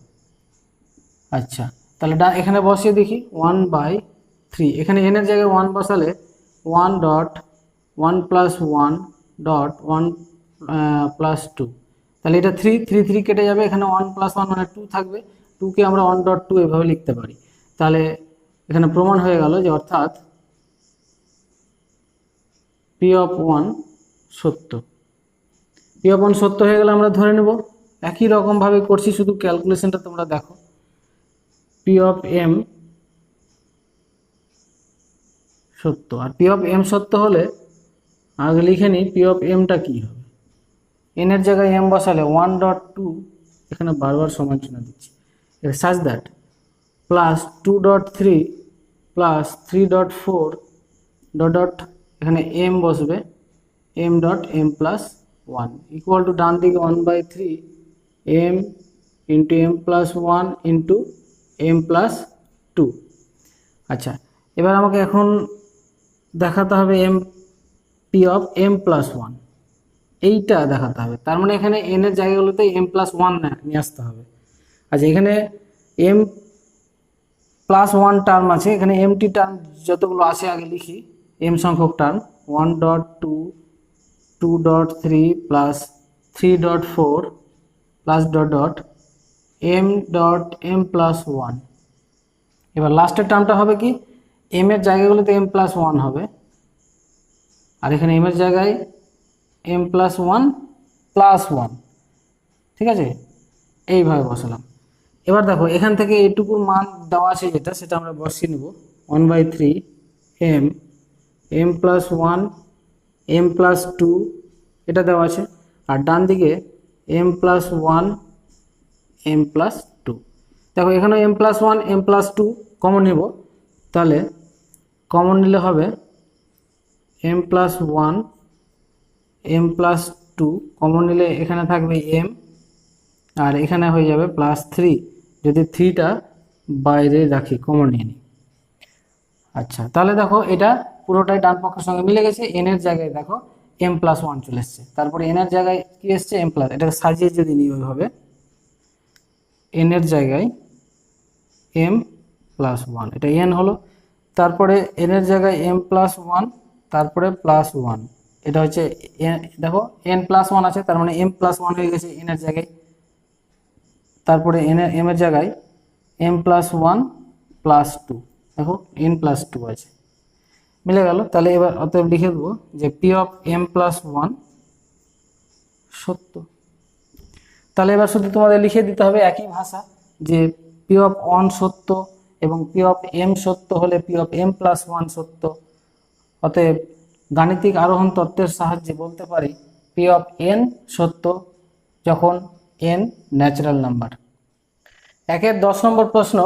Speaker 1: আচ্ছা, তাহলে এখানে বসিয়ে দেখি 1/3, এখানে এন এর জায়গায় 1 বসালে 1.1 প্লাস 1.1 প্লাস 2, তাহলে এটা 3 কেটে যাবে, এখানে 1 প্লাস 1 মানে 2 থাকবে, 2কে আমরা 1.2 এভাবে লিখতে পারি। তাহলে এখানে প্রমাণ হয়ে গেল যে অর্থাৎ পি অফ ওয়ান সত্য। পি অফ ওয়ান সত্য হয়ে গেলে আমরা ধরে নেব, একই রকমভাবে করছি, শুধু ক্যালকুলেশনটা তোমরা দেখো। পি অফ এম সত্য, আর পি অফ এম সত্য হলে আগে লিখে নিই পি অফ এমটা কী হবে। এন এর জায়গায় এম বসালে 1.2, এখানে বারবার সমান চিহ্ন দিচ্ছি, such that plus 2.3 plus 3.4 dot এখানে এম বসবে, m dot M plus 1 equal to ডান দিকে 1/3 m into M plus 1 into M plus 2। আচ্ছা, এবার আমাকে এখন দেখাতে হবে m p of M plus 1, এইটা দেখাতে হবে। তার মানে এখানে এন এর জায়গাগুলোতে এম প্লাস 1 নিয়ে আসতে হবে। আচ্ছা, এখানে এম প্লাস 1 টার্ম আছে, এখানে এমটি টার্ম যতগুলো আছে আগে লিখি। এম সংখ্যক term 1.2 2.3 plus 3.4 plus dot M plus 1। এবার লাস্টের টার্মটা হবে কি, এম এর জায়গাগুলোতে এম প্লাস 1 হবে, আর এখানে এম এর জায়গায় এম প্লাস 1 প্লাস 1, ঠিক আছে, এইভাবে বসালাম। এবার দেখো এখান থেকে এইটুকুর মান দেওয়া আছে যেটা, সেটা আমরা বসিয়ে নেব। 1/3 এম প্লাস 1 এম প্লাস 2 এটা দেওয়া আছে, আর ডান দিকে এম প্লাস 1 এম প্লাস 2। দেখো এখানে M plus 1 M plus 2 common নেব, তাহলে কমন নিলে হবে M plus 1 M plus 2, common নিলে এখানে থাকবে এম, আর এখানে হয়ে যাবে প্লাস 3, যদি 3টা বাইরে রাখি, কমন নিয়ে নিই। আচ্ছা, তাহলে দেখো এটা পুরোটাই ডান পক্ষের সঙ্গে মিলে গেছে। এন এর জায়গায় দেখো এম প্লাস 1 চলে এসছে, তারপরে এন এর জায়গায় কি এসছে এম প্লাস, এটাকে সাজিয়ে যদি নিই ওইভাবে, এন এর জায়গায় এম প্লাস 1, এটা এন হলো, তারপরে এন এর জায়গায় এম প্লাস 1, তারপরে প্লাস 1, এটা হচ্ছে দেখো এন প্লাস 1 আছে, তার মানে এম প্লাস 1 হয়ে গেছে এন এর জায়গায়, তারপরে এম এর জায়গায় এম প্লাস 1 প্লাস 2, দেখো এন প্লাস 2 আছে, মিলে গেল। তাহলে এবার অতএব লিখে দেবো যে পি অফ এম প্লাস 1 সত্য। তাহলে এবার শুধু তোমাদের লিখে দিতে হবে একই ভাষা, যে পি অফ 1 সত্য এবং পি অফ এম সত্য হলে পি অফ এম প্লাস 1 সত্য। অতএব গাণিতিক আরোহণ তত্ত্বের সাহায্যে বলতে পারি পি অফ এন সত্য যখন এন ন্যাচারাল নাম্বার। 10 নম্বর প্রশ্ন,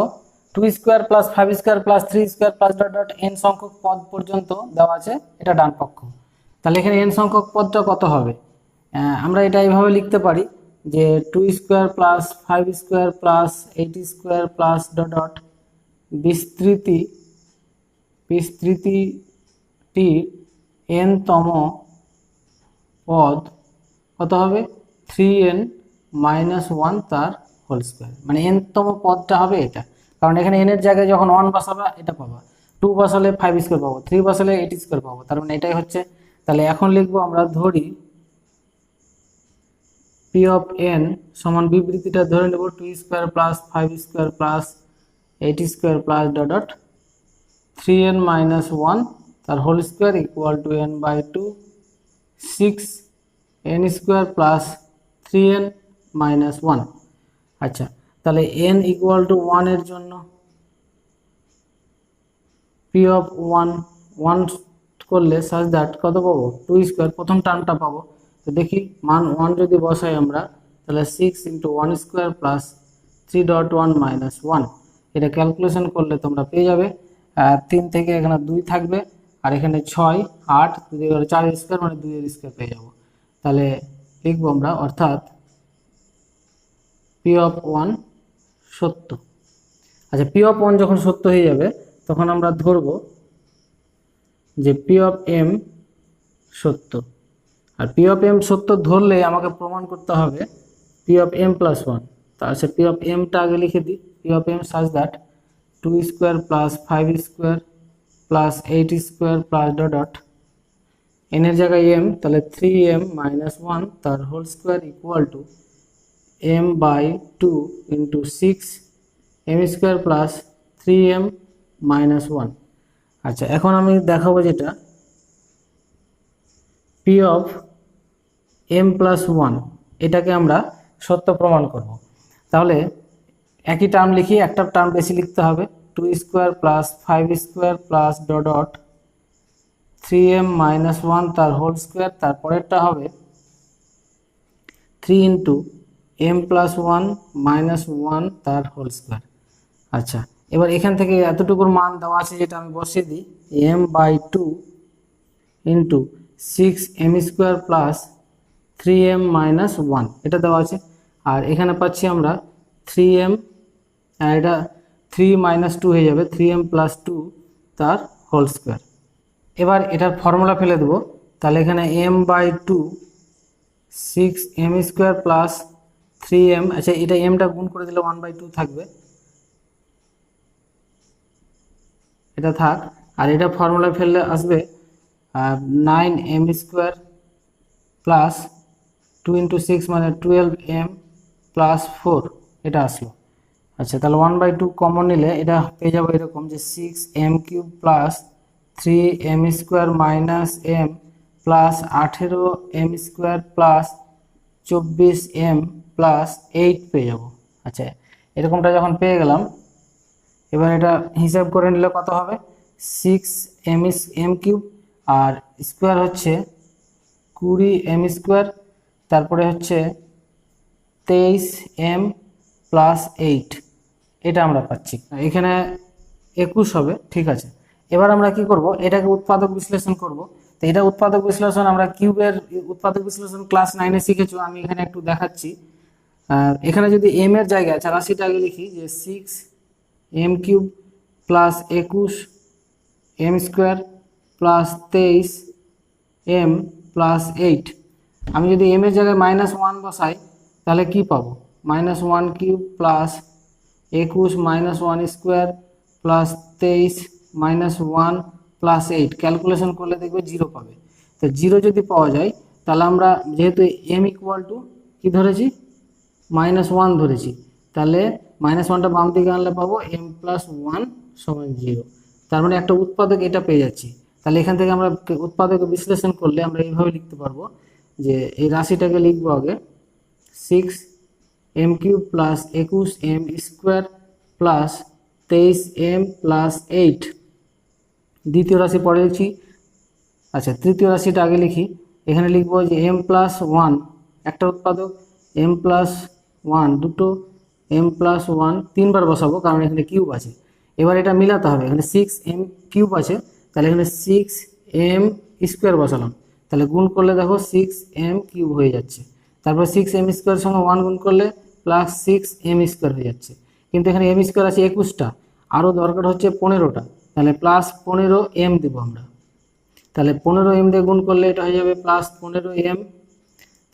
Speaker 1: 2 square plus 5 square plus 3 square plus dot N সংখ্যক পদ পর্যন্ত দেওয়া আছে, এটা ডান পক্ষ। তাহলে এখানে এন সংখ্যক পদটা কত হবে? আমরা এটা এইভাবে লিখতে পারি যে 2 square plus 5 square plus 8 square plus dot বিস্তৃতিটি n-তম পদ কত হবে? 3n মাইনাস 1 তার হোল স্কোয়ার, মানে n-তম পদটা হবে এটা, কারণ এখানে n এর জায়গায় যখন 1 বসাবা এটা পাবা, 2 বসালে 5 স্কোয়ার পাবো, 3 বসালে 8 স্কোয়ার পাবো, তার মানে এটাই হচ্ছে। তাহলে এখন লিখবো আমরা, ধরি পি অফ এন সমান বিবৃতিটা ধরে নেব 2 square plus 5 square plus 8 square plus dot 3n minus 1 তার whole square equal to n/2 6n square plus 3n minus 1। আচ্ছা, তাহলে n ইকুয়াল টু 1 এর জন্য পি অফ 1 করলে সাজ দ্যাট কত পাবো? 2 স্কোয়ার, প্রথম টার্মটা পাবো। তো দেখি মান 1 যদি বসাই আমরা, তাহলে 6 ইন্টু 1 স্কোয়ার প্লাস 3.1 মাইনাস 1, এটা ক্যালকুলেশন করলে তোমরা পেয়ে যাবে 3 থেকে এখানে 2 থাকবে, আর এখানে 6 8 4 স্কোয়ার মানে 2 এর স্কোয়ার পেয়ে যাব। তাহলে লিখবো আমরা, অর্থাৎ পি অফ 1 সত্য। আচ্ছা, পি অফ ওয়ান যখন সত্য হয়ে যাবে তখন আমরা ধরবো যে পি অফ এম সত্য। আর পি অফ এম সত্য ধরলে আমাকে প্রমাণ করতে হবে P of M plus one. তার সাথে পি অফ এমটা আগে লিখে দিই। P of M such that 2 square plus 5 square plus 8 square plus dot dot N এর জায়গায় এম, তাহলে 3m মাইনাস ওয়ান তার whole square equal to m by 2 into 6m square plus 3m minus one. আচ্ছা, এখন আমি দেখাবো যেটা P of M plus one, এটাকে আমরা সত্য প্রমাণ করব। তাহলে একই টার্ম লিখি, একটা টার্ম বেশি লিখতে হবে। 2 square plus 5 square plus dot dot 3m minus one তার হোল স্কোয়ার, তারপরেরটা হবে 3 into M plus one minus one তার হোল স্কোয়ার। আচ্ছা, এবার এখান থেকে এতটুকুর মান দেওয়া আছে যেটা আমি বসিয়ে দিই, m by 2 into 6m square plus 3m minus one, এটা দেওয়া আছে। আর এখানে পাচ্ছি আমরা 3m, এটা 3 মাইনাস 2 হয়ে যাবে 3m প্লাস 2 তার হোল স্কোয়ার। এবার এটার ফর্মুলা ফেলে দেবো। তাহলে এখানে m by 2 6m square plus 3m, আচ্ছা এটা mটা গুণ করে দিলে 1/2 থাকবে, এটা থাক। আর এটা ফর্মুলা ফেললে আসবে 9m স্কোয়ার প্লাস 2 ইন্টু 6 মানে 12m প্লাস 4, এটা আসলো। আচ্ছা, তাহলে 1/2 কমন নিলে এটা পেয়ে যাবো এরকম যে 6m cube plus 3m square minus m plus 18m square plus 24m plus 8 পেয়ে যাবো। আচ্ছা, এরকমটা যখন পেয়ে গেলাম, এবার এটা হিসাব করে নিলে কত হবে, 6m কিউব আর স্কোয়ার হচ্ছে 20m স্কোয়ার, তারপরে হচ্ছে 23m প্লাস 8, এটা আমরা পাচ্ছি। এখানে 21 হবে, ঠিক আছে। এবার আমরা কি করব, এটাকে উৎপাদক বিশ্লেষণ করব। তো এটা উৎপাদক বিশ্লেষণ আমরা কিউবের উৎপাদক বিশ্লেষণ ক্লাস 9-এ শিখেছো, আমি এখানে একটু দেখাচ্ছি। এখানে যদি m এর জায়গায়, আচ্ছা রাশিটা আগে লিখি যে 6m cube plus 21m square plus 23m plus 8, আমি যদি m এর জায়গায় -1 বসাই তাহলে কি পাবো, -1 cube plus 21 -1 square plus 23 -1 plus 8, calculation করলে দেখবে 0 পাবে। তো 0 যদি পাওয়া যায় তাহলে আমরা যেহেতু m ইকুয়াল টু কী ধরেছি, -1 ধরেছি, তাহলে -1টা বাম দিকে আনলে পাবো m প্লাস 1 সমান 0। তার মানে একটা উৎপাদক এটা পেয়ে যাচ্ছি। তাহলে এখান থেকে আমরা উৎপাদক বিশ্লেষণ করলে আমরা এইভাবে লিখতে পারবো যে এই রাশিটাকে লিখবো আগে 6m cube plus 21m square plus 23m plus 8, দ্বিতীয় রাশি পরে লিখছি। আচ্ছা, তৃতীয় রাশিটা আগে লিখি, এখানে লিখবো যে m প্লাস 1 একটা উৎপাদক, m প্লাস 1 দুটো, m প্লাস 1 তিনবার বসাবো কারণ এখানে কিউব আছে। এবার এটা মিলাতে হবে, এখানে 6m কিউব আছে, তাহলে এখানে 6m স্কোয়ার বসালাম, তাহলে গুণ করলে দেখো 6m কিউব হয়ে যাচ্ছে। তারপর 6m স্কোয়ারের সঙ্গে 1 গুণ করলে প্লাস 6m স্কোয়ার হয়ে যাচ্ছে। কিন্তু এখানে m স্কোয়ার আছে 21টা, আরও দরকার হচ্ছে 15টা, তাহলে প্লাস 15m দেবো আমরা। তাহলে 15m দিয়ে গুণ করলে এটা হয়ে যাবে প্লাস 15m,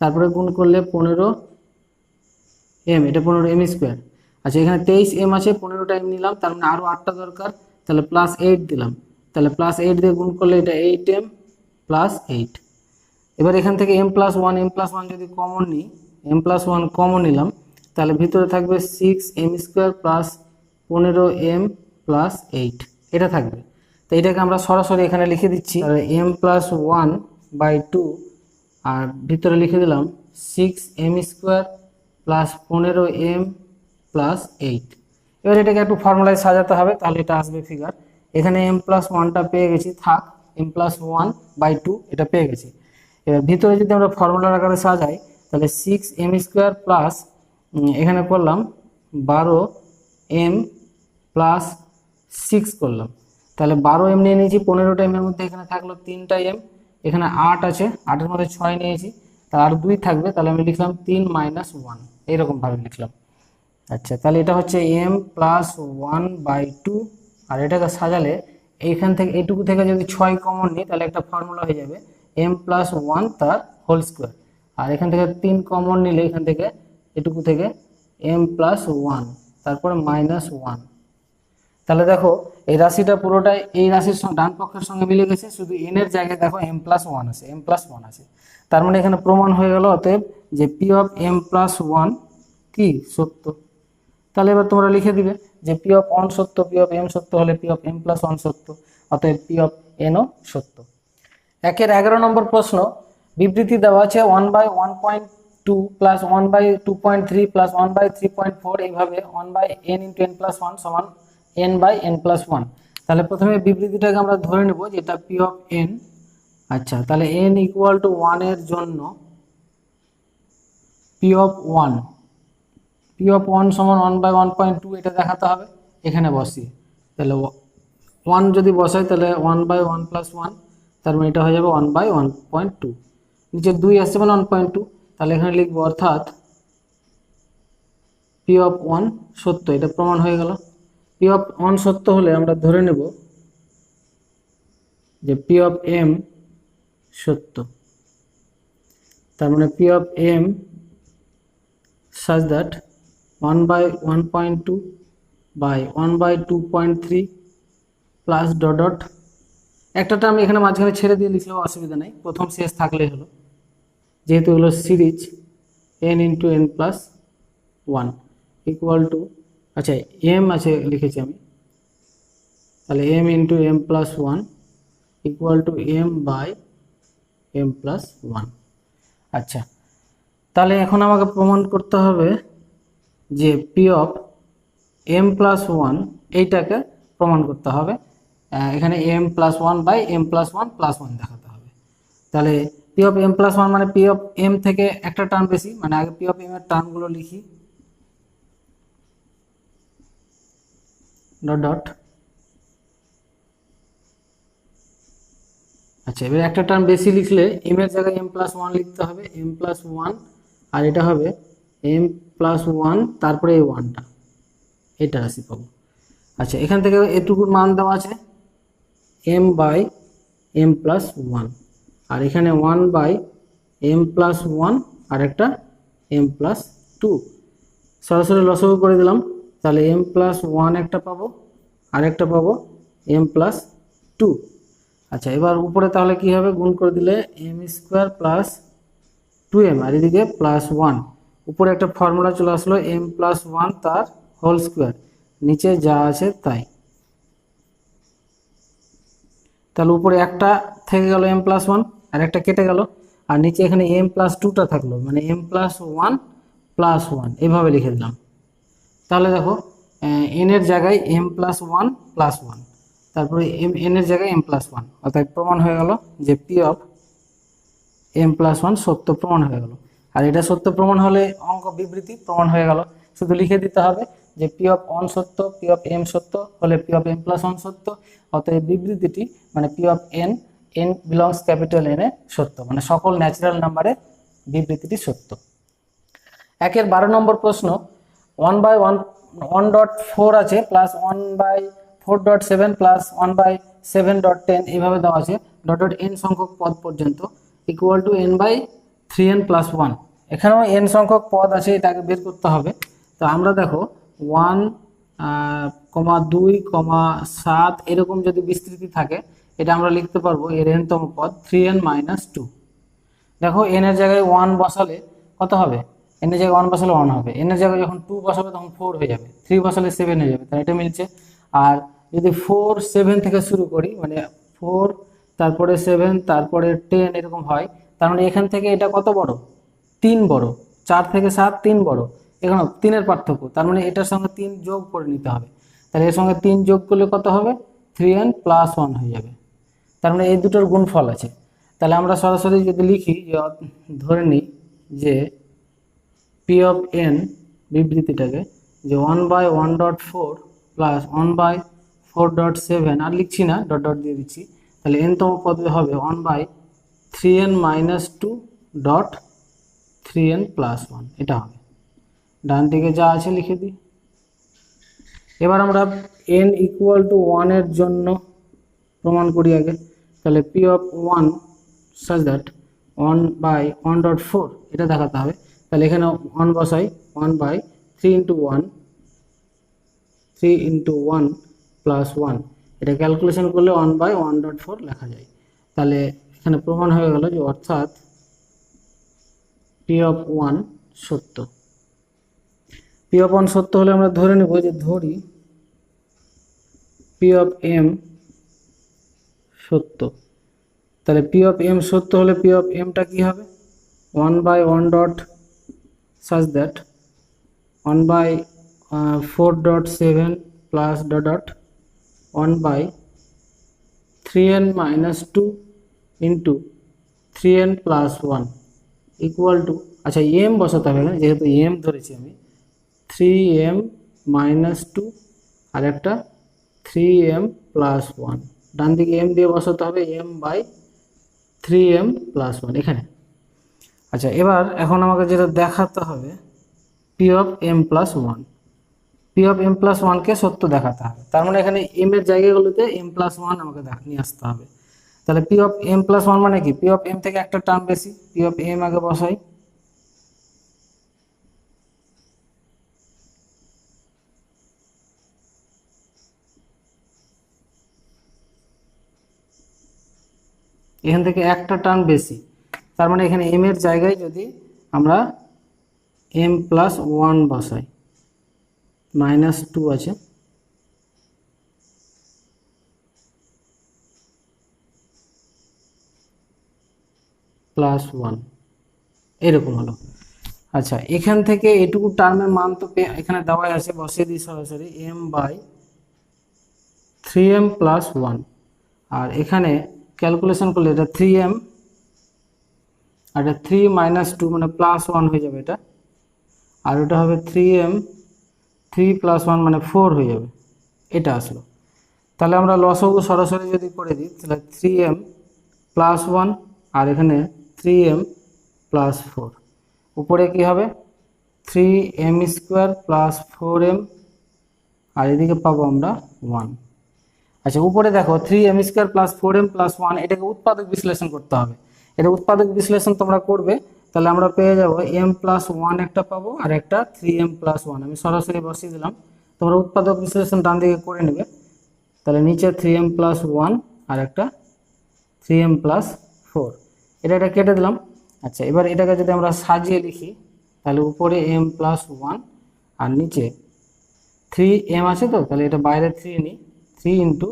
Speaker 1: তারপরে গুণ করলে 15m, এটা 15m স্কোয়ার। আচ্ছা, এখানে 23m আছে, 15টা m নিলাম, তার মানে আরও 8টা দরকার, তাহলে প্লাস 8 দিলাম, তাহলে প্লাস 8 দিয়ে গুণ করলে এটা 8m প্লাস 8। এবার এখান থেকে m প্লাস 1 যদি কমন নিই, m প্লাস 1 কমন নিলাম, তাহলে ভিতরে থাকবে 6m square plus 15m plus 8, এটা থাকবে। তো এটাকে আমরা সরাসরি এখানে লিখে দিচ্ছি, তাহলে m প্লাস 1/2 আর ভিতরে লিখে দিলাম 6m square plus 15m plus 8। এবার এটাকে একটু ফর্মুলায় সাজাতে হবে, তাহলে এটা আসবে ফিগার। এখানে m প্লাস 1টা পেয়ে গেছি, থাক m প্লাস 1/2 এটা পেয়ে গেছি। এবার ভিতরে যদি আমরা ফর্মুলার আকারে সাজাই তাহলে 6m স্কোয়ার প্লাস এখানে করলাম 12m প্লাস 6 করলাম, তাহলে 12m নিয়ে নিয়েছি, 15টা m এর মধ্যে এখানে থাকলো 3টা m, এখানে 8 আছে, 8-এর মধ্যে 6 নিয়েছি, তার আর 2 থাকবে, তাহলে আমি লিখলাম 3 - 1, এইরকমভাবে লিখলাম। আচ্ছা, তাহলে এটা হচ্ছে m+1/2, আর এটাকে সাজালে এইখান থেকে এইটুকু থেকে যদি 6 কমন নিই তাহলে একটা ফর্মুলা হয়ে যাবে m+1 তার হোল স্কোয়ার, আর এখান থেকে 3 কমন নিলে এখান থেকে এটুকু থেকে m+1 তারপরে -1। তাহলে দেখো এই রাশিটা পুরোটাই এই রাশির সঙ্গে ডান পক্ষের সঙ্গে মিলে গেছে, শুধু n এর জায়গায় দেখো m+1 আছে, m+1 আছে। তার মানে এখানে প্রমাণ হয়ে গেল অতএব যে p(m+1) কি সত্য। তাহলে এবার তোমরা লিখে দিবে যে p(1) সত্য, p(m) সত্য হলে p(m+1) সত্য, অতএব p(n) ও সত্য। 11 নম্বর প্রশ্ন, বিবৃতি দেওয়া আছে 1/1.2 প্লাস 1/2.3 প্লাস 1/3.4, এইভাবে 1/n(n+1) সমান n/n+1। তাহলে প্রথমে বিবৃতিটাকে আমরা ধরে নেব যে এটা p(n). আচ্ছা, তাহলে n = 1 এর জন্য p(1) সমান 1/1.2 এটা দেখাতে হবে এখানে বসিয়ে। তাহলে 1 যদি বসাই তাহলে 1/1+1, তার মানে এটা হয়ে যাবে 1/1.2, নিচে 2 আসছে মানে 1.2, তাহলে এখানে লিখবো অর্থাৎ p(1) সত্য, এটা প্রমাণ হয়ে গেল। p(1) সত্য হলে আমরা ধরে নেব যে p(m) সত্য, তার মানে p(m) such that 1/1.2 by 1/2.3 plus dot dot একটা টার্ম এখানে মাঝখানে ছেড়ে দিয়ে লিখলেও অসুবিধা নেই, প্রথম শেষ থাকলেই হলো, যেহেতু হলো সিরিজ n(n+1) ইকুয়াল টু, আচ্ছা m আছে লিখেছি আমি, তাহলে m(m+1) ইকুয়াল টু m/m+1। আচ্ছা, তাহলে এখন আমাকে প্রমাণ করতে হবে যে p(m+1) এইটাকে প্রমাণ করতে হবে, এখানে m+1/m+1+1 দেখাতে হবে। তাহলে p(m+1) মানে p(m) থেকে একটা টার্ম বেশি, মানে আগে p(m) এর টার্মগুলো লিখি, ডট ডট। আচ্ছা, এবার একটা টার্ম বেশি লিখলে m এর জায়গায় m+1 লিখতে হবে, m+1, আর এটা হবে m+1 তারপরে এই 1টা, এটা রাশি পাবো। আচ্ছা, এখান থেকে এটুকুর মান দেওয়া আছে m/m+1, আর এখানে 1/m+1 আর একটা m+2, সরাসরি লসাগু করে দিলাম, তাহলে m+1 একটা পাবো আর একটা পাবো m+2। আচ্ছা, এবার উপরে তাহলে কি হবে, গুণ করে দিলে m² প্লাস 2m আর এদিকে +1, উপরে একটা ফর্মুলা চলে আসলো m+1 তার হোল স্কোয়ার, নিচে যা আছে তাই। তাহলে উপরে একটা থেকে গেল m+1 আর একটা কেটে গেল, আর নিচে এখানে m+2টা থাকলো, মানে m+1+1 এভাবে লিখে দিলাম। তাহলে দেখো n এর জায়গায় m+1+1, তারপরে n এর জায়গায় m+1, অর্থাৎ প্রমাণ হয়ে গেল যে p(m+1) সত্য প্রমাণ হয়ে গেল। আর এটা সত্য প্রমাণ হলে অঙ্ক বিবৃতি প্রমাণ হয়ে গেল, শুধু লিখে দিতে হবে যে p(1) সত্য, p(m) সত্য হলে p(m+1) সত্য, অতএব বিবৃতিটি মানে p(n) n belongs capital n এ সত্য, মানে সকল ন্যাচারাল নাম্বারের বিবৃতিটি সত্য। 12 নম্বর প্রশ্ন, 1/1.4 আছে প্লাস 1/4.7 প্লাস 1/7.10 এইভাবে দেওয়া আছে ডট ডট n সংখ্যক পদ পর্যন্ত ইকুয়াল টু n/3n+1। এখানেও n সংখ্যক পদ আছে, এটাকে বের করতে হবে। তো আমরা দেখো 1, 2, 7 এরকম যদি বিস্তৃতি থাকে, এটা আমরা লিখতে পারবো এর n-তম পদ 3n-2। দেখো n এর জায়গায় 1 বসালে কত হবে, n এর জায়গায় 1 বসালে 1 হবে, n এর জায়গায় যখন 2 বসাবে তখন 4 হয়ে যাবে, 3 বসালে 7 হয়ে যাবে, তাই এটা মিলছে। আর যদি 4, 7 থেকে শুরু করি, মানে 4 তারপরে 7 তারপরে 10 এরকম হয়, তার মানে এখান থেকে এটা কত বড়, 3 বড়, 4 থেকে 7 3 বড়, এখানে 3 এর পার্থক্য, তার মানে এটার সঙ্গে 3 যোগ করে নিতে হবে, তাহলে এর সঙ্গে 3 যোগ করলে কত হবে, 3n+1 হয়ে যাবে, তার মানে এই দুটোর গুণফল আছে। তাহলে আমরা সরাসরি যদি লিখি, ধরে নিই যে p(n) বিবৃতিটাকে যে 1/1.4 প্লাস 1/4.7, আর লিখছি না, ডট ডট দিয়ে দিচ্ছি, তাহলে n-তম পদে হবে 1/3n-2 ডট 3n+1, এটা হবে। ডান দিকে যা আছে লিখে দিই। এবার আমরা n ইকুয়াল টু 1 এর জন্য প্রমাণ করি আগে। তাহলে পি অফ 1 সাজ দ্যাট 1/1.4 এটা দেখাতে হবে। তাহলে এখানে 1 বসাই, 1/3 ইন্টু 1, 3 ইন্টু 1 প্লাস 1, এটা ক্যালকুলেশন করলে 1/1.4 লেখা যায়। তাহলে এখানে প্রমাণ হয়ে গেল যে অর্থাৎ পি অফ 1 সত্য। পি অফ 1 সত্য হলে আমরা ধরে নেব যে ধরি পি অফ এম সত্য। তাহলে পি অফ এম সত্য হলে পি অফ এমটা কি হবে? 1/1 dot such that 1/4.7 plus dot 1/3n minus 2 into 3n plus 1 equal two, আচ্ছা এম বসাতে হবে না, যেহেতু এম ধরেছি আমি, 3m মাইনাস 2 আর একটা 3m প্লাস 1, ডান দিকে m দিয়ে বসাতে হবে m/3m প্লাস 1 এখানে। আচ্ছা এখন আমাকে যেটা দেখাতে হবে P of M plus 1, p of M plus 1কে সত্য দেখাতে হবে। তার মানে এখানে এম এর জায়গাগুলোতে এম প্লাস 1 আমাকে নিয়ে আসতে হবে। তাহলে পি অফ এম প্লাস 1 মানে কি? পি অফ এম থেকে একটা টার্ম বেশি, পি অফ এম আগে বসাই। এখান থেকে একটা টার্ম বেশি, তার মানে এখানে এম এর জায়গায় যদি আমরা এম প্লাস 1 বসাই, মাইনাস 2 আছে, প্লাস 1 এরকম হলো। আচ্ছা এখান থেকে এটুকু টার্মের মান তো এখানে দেওয়াই আছে, বসিয়ে দিই সরাসরি m/3m প্লাস 1, আর এখানে ক্যালকুলেশন করলে এটা 3m আর এটা 3 মাইনাস 2 মানে প্লাস 1 হয়ে যাবে এটা, আর এটা হবে 3m 3 প্লাস 1 মানে 4 হয়ে যাবে, এটা আসলো। তাহলে আমরা লসাগু সরাসরি যদি করে দিই তাহলে 3m প্লাস 1 আর এখানে 3m প্লাস 4, উপরে কি হবে 3m স্কোয়ার প্লাস 4m আর এদিকে পাবো আমরা 1। আচ্ছা উপরে দেখো 3m square plus 4m plus 1, এটাকে উৎপাদক বিশ্লেষণ করতে হবে। এটা উৎপাদক বিশ্লেষণ তোমরা করবে, তাহলে আমরা পেয়ে যাবো m প্লাস 1 একটা পাবো আর একটা 3m প্লাস 1, আমি সরাসরি বসিয়ে দিলাম, তোমরা উৎপাদক বিশ্লেষণ ডান দিকে করে নেবে। তাহলে নিচে 3m প্লাস 1 আর একটা 3m প্লাস 4, এটা কেটে দিলাম। আচ্ছা এবার এটাকে যদি আমরা সাজিয়ে লিখি তাহলে উপরে m প্লাস 1 আর নিচে 3m আছে, তো তাহলে এটা বাইরে 3 নিই, 3 ইন্টু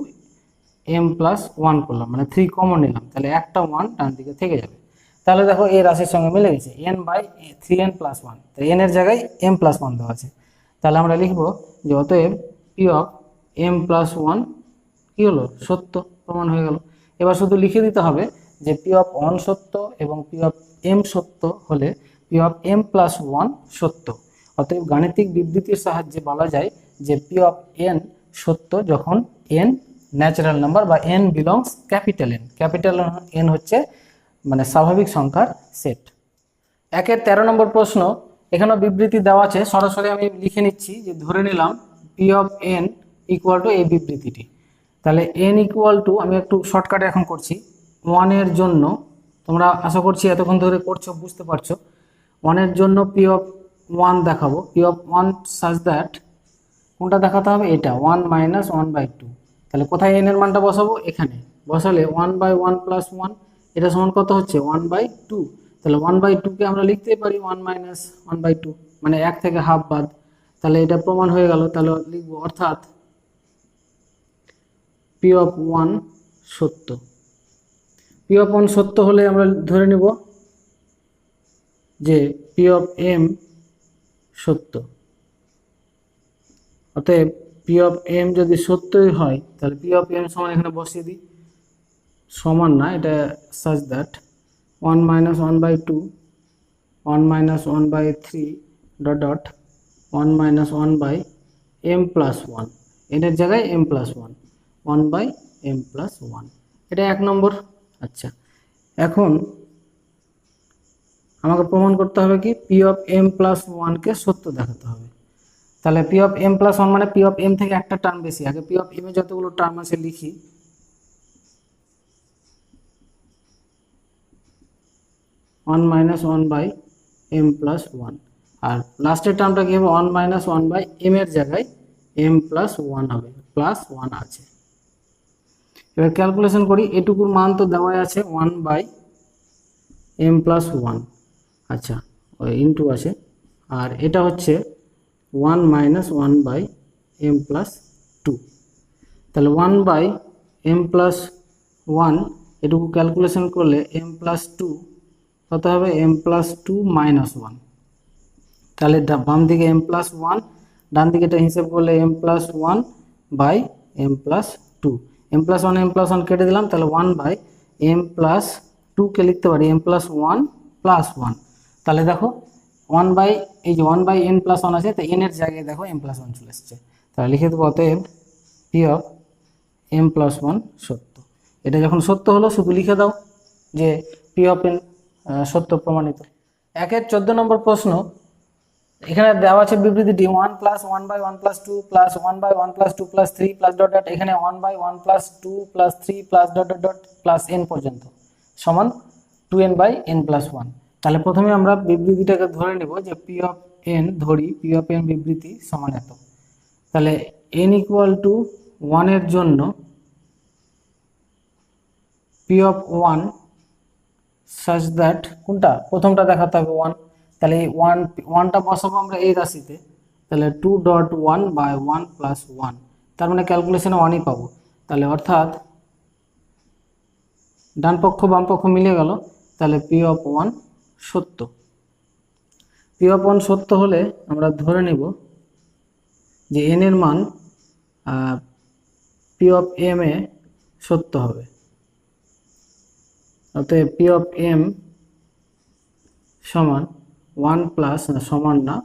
Speaker 1: m প্লাস 1 করলাম, মানে 3 কমন নিলাম, তাহলে একটা 1 ডান দিকে থেকে যাবে। তাহলে দেখো এই রাশির সঙ্গে মিলে গেছে n/3n প্লাস 1, তাই n এর জায়গায় m প্লাস 1 দেওয়া আছে। তাহলে আমরা লিখবো যে অতএব পি অফ m প্লাস 1 কি হলো? সত্য, প্রমাণ হয়ে গেল। এবার শুধু লিখে দিতে হবে যে পি অফ 1 সত্য এবং পি অফ m সত্য হলে পি অফ m প্লাস 1 সত্য। অতএব গাণিতিক বিবৃতির সাহায্যে বলা যায় যে পি অফ n সত্য যখন n ন্যাচারাল নাম্বার বা n belongs capital n, capital n হচ্ছে মানে স্বাভাবিক সংখ্যার সেট। 1-এর 13 নম্বর প্রশ্ন, এখানেও বিবৃতি দেওয়া আছে, সরাসরি আমি লিখে নিচ্ছি যে ধরে নিলাম P of n equal two এই বিবৃতিটি। তাহলে n ইকুয়াল টু, আমি একটু শর্টকাটে এখন করছি, 1 এর জন্য, তোমরা আশা করছি এতক্ষণ ধরে করছো, বুঝতে পারছো, 1 এর জন্য পি অফ 1 দেখাবো, পি অফ 1 সাজ দ্যাট কোনটা দেখাতে হবে? এটা 1 মাইনাস 1/2। তাহলে কোথায় n এর মানটা বসাবো? এখানে বসালে 1/1 প্লাস 1, এটা সমান কত হচ্ছে? 1/2। তাহলে 1/2কে আমরা লিখতেই পারি 1 মাইনাস 1/2, মানে 1 থেকে হাফ বাদ। তাহলে এটা প্রমাণ হয়ে গেল। তাহলে লিখবো অর্থাৎ পি অফ 1 সত্য। পি অফ 1 সত্য হলে আমরা ধরে নেব যে পি অফ m সত্য। অতএব পি অফ m যদি সত্যই হয় তাহলে পি অফ m সমান, এখানে বসিয়ে দিই, সমান না, এটা সাজ that 1 minus 1/2, 1 minus 1/3 dot 1 minus 1/m plus 1, এর জায়গায় m প্লাস 1, 1/m প্লাস 1, এটা 1 নম্বর। আচ্ছা এখন আমাকে প্রমাণ করতে হবে কি পি অফ এম প্লাস ওয়ানকে সত্য দেখাতে হবে। তাহলে P of M plus one মানে পি অফ এম থেকে একটা টার্ম বেশি। আগে পি অফ এম এ যতগুলো টার্ম আছে লিখি। One minus one by M plus one, আর লাস্টের টার্মটা কি হবে one minus one by m এর জায়গায় এম প্লাস ওয়ান হবে, প্লাস ওয়ান আছে। এবার ক্যালকুলেশন করি, এটুকুর মান তো দেওয়াই আছে one by M plus one, আচ্ছা ওই ইন্টু আছে, আর এটা হচ্ছে one minus one by M plus two. তাহলে one by M plus one এটুকু ক্যালকুলেশন করলে এম প্লাস টু কত হবে M plus two minus one. তাহলে বাম দিকে এম প্লাস ওয়ান, ডান দিকে এটা হিসেব করলে M plus one by M plus two. M plus one কেটে দিলাম, তাহলে ওয়ান বাই এম প্লাস টুকে লিখতে পারি M plus one plus one. তাহলে দেখো ওয়ান বাই এই যে one by N plus one আছে, তো এন এর জায়গায় দেখো এম প্লাস ওয়ান চলে এসছে। তাহলে লিখে দেবো অতএব P of M plus one সত্য। এটা যখন সত্য হলো শুধু লিখে দাও যে পি অফ এন সত্য প্রমাণিত। 14 নম্বর প্রশ্ন, এখানে দেওয়া আছে বিবৃতিটি one plus one by one plus two plus one by one plus two plus three plus dot dot, এখানে one by one plus two plus three plus dot dot dot plus n পর্যন্ত সমান two n by N plus one. তাহলে প্রথমে আমরা বিবৃতিটাকে ধরে নেব যে পি অফ এন ধরি, পি অফ এন বিবৃতি সমান এত। তাহলে এন ইকুয়াল টু ওয়ানের জন্য P of one such that কোনটা প্রথমটা দেখাতে হবে ওয়ান। তাহলে এই ওয়ানটা বসাবো আমরা এই রাশিতে, তাহলে two dot one by one plus one, তার মানে ক্যালকুলেশনে ওয়ানই পাবো। তাহলে অর্থাৎ ডান পক্ষ বাম পক্ষ মিলে গেল, তাহলে পি অফ ওয়ান সত্য। পি অফ ওয়ান সত্য হলে আমরা ধরে নিব যে এন এর মান পি অফ এম এ সত্য হবে। অতএব পি অফ এম সমান ওয়ান প্লাস সমান না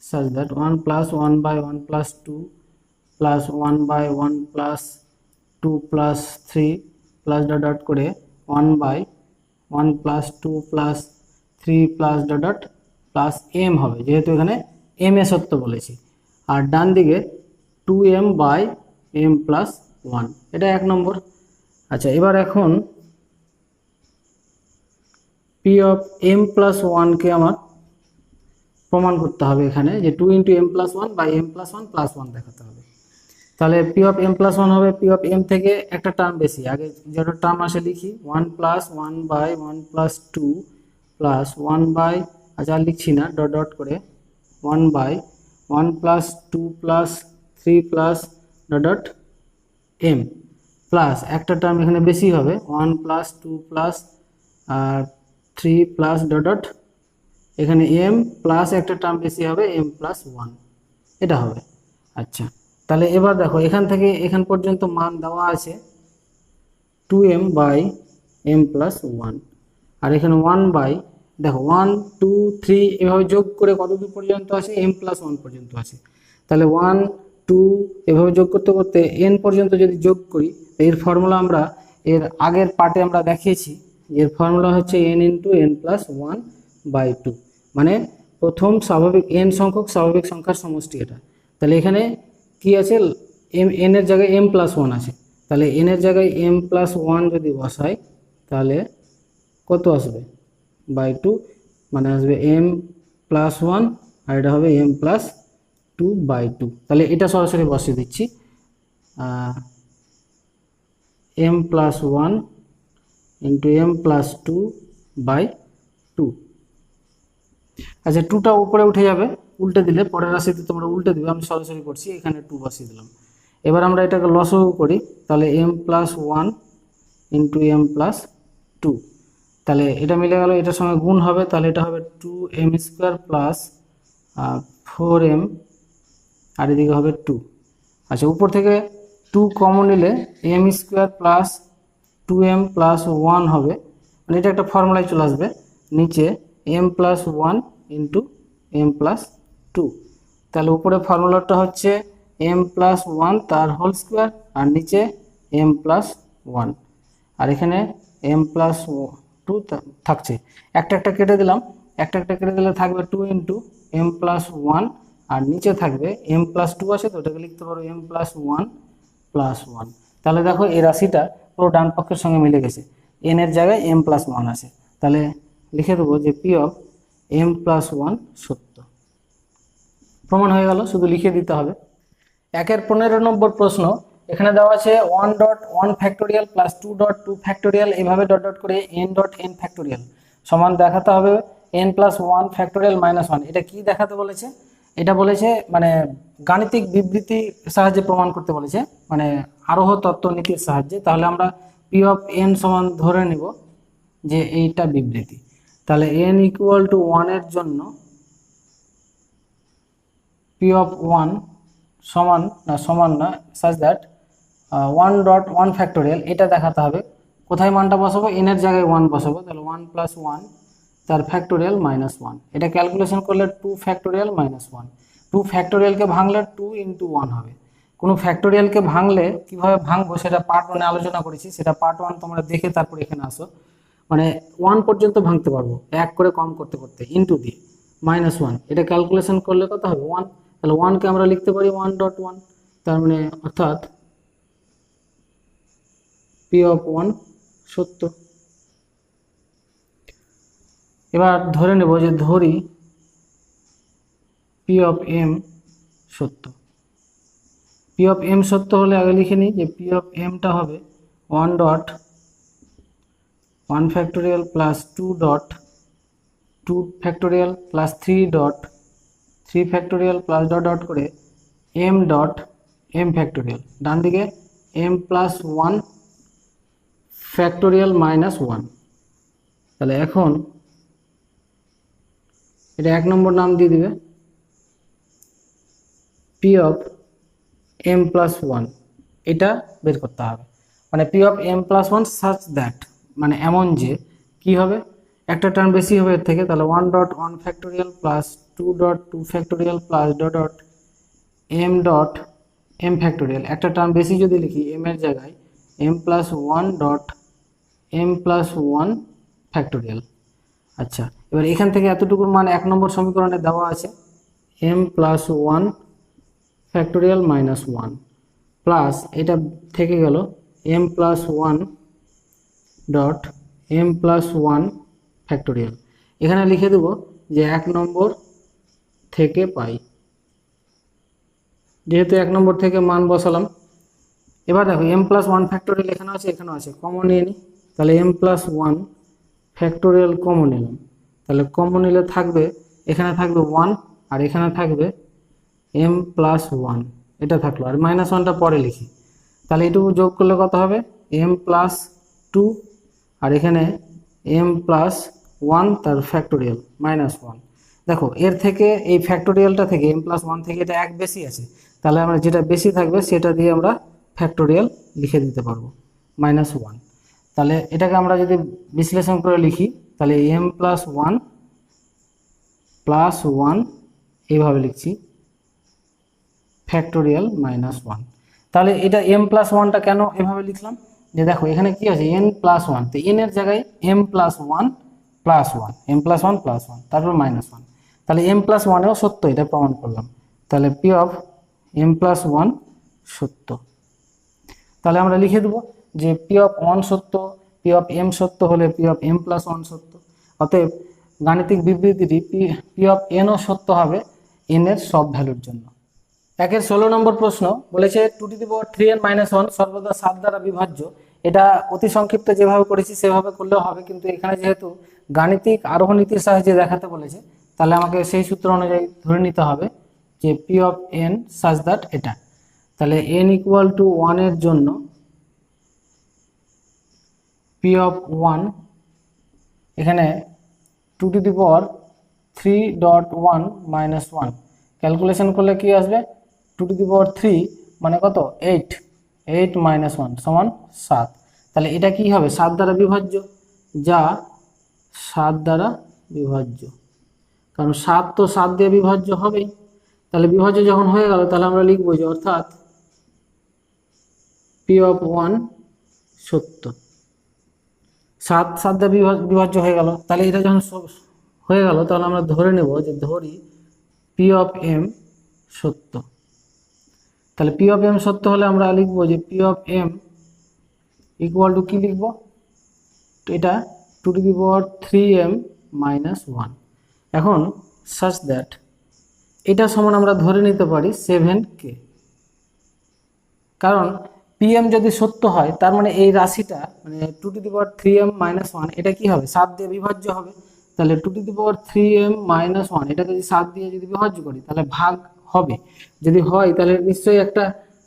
Speaker 1: such that one plus one by one plus two plus one by one plus two plus three plus dot dot করে one by one plus two plus three plus dot dot plus m হবে, যেহেতু এখানে M A সত্য বলেছি। আর ডান দিকে two M by M plus one, এটা এক নম্বর। আচ্ছা এবার এখন পি অফ এম প্লাস ওয়ানকে আমার প্রমাণ করতে হবে এখানে যে two into M plus one by M plus one plus one দেখাতে হবে। তাহলে P of M plus one হবে পি অফ এম থেকে একটা টার্ম বেশি, আগে যেটা টার্ম আসে লিখি one plus one by one plus two plus one by, আচ্ছা লিখছি না ডট ডট করে one by one plus two plus three plus dot dot M plus একটা টার্ম এখানে বেশি হবে one plus two plus three plus dot dot এখানে M plus একটা টার্ম বেশি হবে এম প্লাস ওয়ান, এটা হবে। আচ্ছা তাহলে এবার দেখো এখান থেকে এখান পর্যন্ত মান দেওয়া আছে two M by M plus one, আর এখানে ওয়ান বাই দেখো ওয়ান টু থ্রি এভাবে যোগ করে কত দূর পর্যন্ত আসে এম প্লাস ওয়ান পর্যন্ত আসে। তাহলে ওয়ান টু এভাবে যোগ করতে করতে এন পর্যন্ত যদি যোগ করি, এর ফর্মুলা আমরা এর আগের পার্টে আমরা দেখিয়েছি, এর ফর্মুলা হচ্ছে N into N plus one by two, মানে প্রথম স্বাভাবিক এন সংখ্যক স্বাভাবিক সংখ্যার সমষ্টি এটা। তাহলে এখানে কি আছে এম এন এর জায়গায় এম প্লাস ওয়ান আছে, তাহলে এন এর জায়গায় এম প্লাস ওয়ান যদি বসাই তাহলে কত আসবে বাই টু, মানে আসবে এম প্লাস ওয়ান আর এটা হবে M plus two by two. তাহলে এটা সরাসরি বসিয়ে দিচ্ছি M plus one into M plus two by two. আচ্ছা টুটা উপরে উঠে যাবে, উল্টে দিলে পরের রাশিতে তোমরা উল্টে দিবে, আমি সরাসরি করছি এখানে টু বসিয়ে দিলাম। এবার আমরা এটাকে লসও করি, তাহলে M plus one into M plus two, তাহলে এটা মিলে গেল, এটার সঙ্গে গুণ হবে, তাহলে এটা হবে two m square plus four m আর এদিকে হবে টু। আচ্ছা উপর থেকে টু কমন নিলে m square plus two M plus one হবে, মানে এটা একটা ফর্মুলায় চলে আসবে, নিচে m plus one into M plus two. তাহলে উপরে ফর্মুলাটা হচ্ছে এম প্লাস ওয়ান তার হোল স্কোয়ার আর নিচে এম প্লাস ওয়ান, আর এখানে এম প্লাস টু থাকছে, একটা একটা কেটে দিলাম, একটা একটা কেটে দিলে থাকবে 2 ইন্টু এম প্লাস ওয়ান, আর নিচে থাকবে এম প্লাস টু আছে, তো ওটাকে লিখতে পারো M plus one plus one. তাহলে দেখো এই রাশিটা পুরো ডান পক্ষের সঙ্গে মিলে গেছে, এন এর জায়গায় এম প্লাস ওয়ান আছে। তাহলে লিখে দেবো যে P of M plus one সত্য। প্রমাণ হয়ে গেল, শুধু লিখে দিতে হবে। 15 নম্বর প্রশ্ন, এখানে দেওয়া আছে 1.1 ফ্যাক্টোরিয়াল প্লাস 2.2 ফ্যাক্টোরিয়াল, এভাবে ডট ডট করে n.n ফ্যাক্টোরিয়াল সমান দেখাতে হবে n plus one factorial minus one. এটা কি দেখাতে বলেছে? এটা বলেছে মানে গাণিতিক বিবৃতি সাহায্যে প্রমাণ করতে বলেছে, মানে আরোহ তত্ত্ব নীতির সাহায্যে। তাহলে আমরা পি অফ এন সমান ধরে নিব যে এইটা বিবৃতি। তাহলে n ইকুয়াল টু ওয়ানের জন্য পি অফ ওয়ান সমান না সাজ দ্যাট 1.1 ফ্যাক্টোরিয়াল, এটা দেখাতে হবে। কোথায় মানটা বসাবো? এন এর জায়গায় 1 বসাবো। তাহলে 1 প্লাস 1 তার ফ্যাক্টোরিয়াল মাইনাস 1, এটা ক্যালকুলেশন করলে 2 ফ্যাক্টোরিয়াল মাইনাস 1। 2 ফ্যাক্টোরিয়ালকে ভাঙলে 2 ইন্টু 1 হবে। কোনো ফ্যাক্টোরিয়ালকে ভাঙলে কিভাবে ভাঙবো সেটা পার্ট 1 আলোচনা করেছি, সেটা পার্ট 1 তোমরা দেখে তারপর এখানে আসো। মানে 1 পর্যন্ত ভাঙতে পারবো, এক করে কম করতে করতে, ইন্টু দিয়ে মাইনাস 1, এটা ক্যালকুলেশন করলে কত হবে? 1। তাহলে 1কে আমরা লিখতে পারি 1.1, তার মানে অর্থাৎ পি অফ ওয়ান সত্য। এবার ধরে নেব যে ধরি পি অফ এম সত্য। পি অফ এম সত্য হলে আগে লিখে নিই যে পি অফ এমটা হবে 1.1 factorial plus 2 factorial plus 3 factorial plus dot dot করে এম ফ্যাক্টোরিয়াল, ডান দিকে M plus one factorial minus one. তাহলে এখন এটা 1 নম্বর নাম দিয়ে দিবে P of M plus one, এটা বের করতে হবে। মানে P of M plus one such that, মানে এমন যে কি হবে, একটা টার্ম বেশি হবে এর থেকে। তাহলে 1.1 factorial plus 2.2 factorial plus dot dot M factorial, একটা টার্ম বেশি যদি লিখি এম এর জায়গায় M plus one dot M plus one factorial. আচ্ছা, এবার এখান থেকে এতটুকুর মান 1 নম্বর সমীকরণে দেওয়া আছে, M plus one factorial minus one, plus এটা থেকে গেল M plus one dot M plus one factorial. এখানে লিখে দেব যে 1 নম্বর থেকে পাই, যেহেতু 1 নম্বর থেকে মান বসালাম। এবার দেখো এম প্লাস ওয়ান ফ্যাক্টোরিয়াল এখানে আছে, এখানেও আছে, কমন নিয়ে নিই। তাহলে M plus one factorial common নিলাম। তাহলে কমন নিলে থাকবে, এখানে থাকবে 1 আর এখানে থাকবে এম প্লাস ওয়ান, এটা থাকলো, আর মাইনাস ওয়ানটা পরে লিখি। তাহলে এটুকু যোগ করলে কত হবে? এম প্লাস টু, আর এখানে এম প্লাস ওয়ান তার ফ্যাক্টোরিয়াল মাইনাস ওয়ান। দেখো এর থেকে এই ফ্যাক্টোরিয়ালটা থেকে এম প্লাস ওয়ান থেকে এটা 1 বেশি আছে, তাহলে আমরা যেটা বেশি থাকবে সেটা দিয়ে আমরা ফ্যাক্টোরিয়াল লিখে দিতে পারবো মাইনাস ওয়ান। তাহলে এটাকে আমরা যদি বিশ্লেষণ করে লিখি, তাহলে এম প্লাস ওয়ান এইভাবে লিখছি ফ্যাক্টোরিয়াল মাইনাস ওয়ান। তাহলে এটা এম প্লাস ওয়ানটা কেন এভাবে লিখলাম, যে দেখো এখানে কি আছে এন প্লাস ওয়ান, তো এন এর জায়গায় M plus one plus one, M plus one plus one, তারপর মাইনাস ওয়ান। তাহলে এম প্লাস ওয়ানেও সত্য, এটা প্রমাণ করলাম। তাহলে P of M plus one সত্য। তাহলে আমরা লিখে দেবো যে পি অফ ওয়ান সত্য, পি অফ এম সত্য হলে P of M plus one সত্য। অতএব গাণিতিক বিবৃতিটি পি অফ এনও সত্য হবে এন এর সব ভ্যালুর জন্য। 16 নম্বর প্রশ্ন বলেছে 2^3n-1 সর্বদা 7 দ্বারা বিভাজ্য। এটা অতি সংক্ষিপ্ত যেভাবে করেছি সেভাবে করলেও হবে, কিন্তু এখানে যেহেতু গাণিতিক আরোহ নীতির সাহায্যে দেখাতে বলেছে, তাহলে আমাকে সেই সূত্র অনুযায়ী ধরে নিতে হবে যে P of N such that এটা। তাহলে n ইকুয়াল টু 1 এর জন্য পি অফ 1 এখানে 2^3.1 - 1 ক্যালকুলেশন করলে কি আসবে? 2^3 মানে কত? 8 - 1 সমান 7। তাহলে এটা কি হবে? 7 দ্বারা বিভাজ্য, যা 7 দ্বারা বিভাজ্য, কারণ 7 তো 7 দিয়ে বিভাজ্য হবেই। তাহলে বিভাজ্য যখন হয়ে গেল, তাহলে আমরা লিখবো যে অর্থাৎ পি অফ 1 সত্য। 7 দ্বারা বিভাজ্য হয়ে গেল, তাহলে এটা যখন হয়ে গেল। তাহলে আমরা ধরে নেব যে ধরি পি অফ এম সত্য। তাহলে পি অফ এম সত্য হলে আমরা লিখবো যে P of m equal to কী লিখবো, এটা 2^3m - 1। এখন সাচ দ্যাট এটা সমান আমরা ধরে নিতে পারি 7k, কারণ pm যদি সত্য হয় তার মানে এই রাশিটা মানে 2^3m - 1 এটা কি হবে, 7 দিয়ে বিভাজ্য হবে। তাহলে 2^3m - 1 এটাকে যদি 7 দিয়ে যদি বিভাজ্য করি তাহলে ভাগ হবে। যদি হয় তাহলে নিশ্চয়ই একটা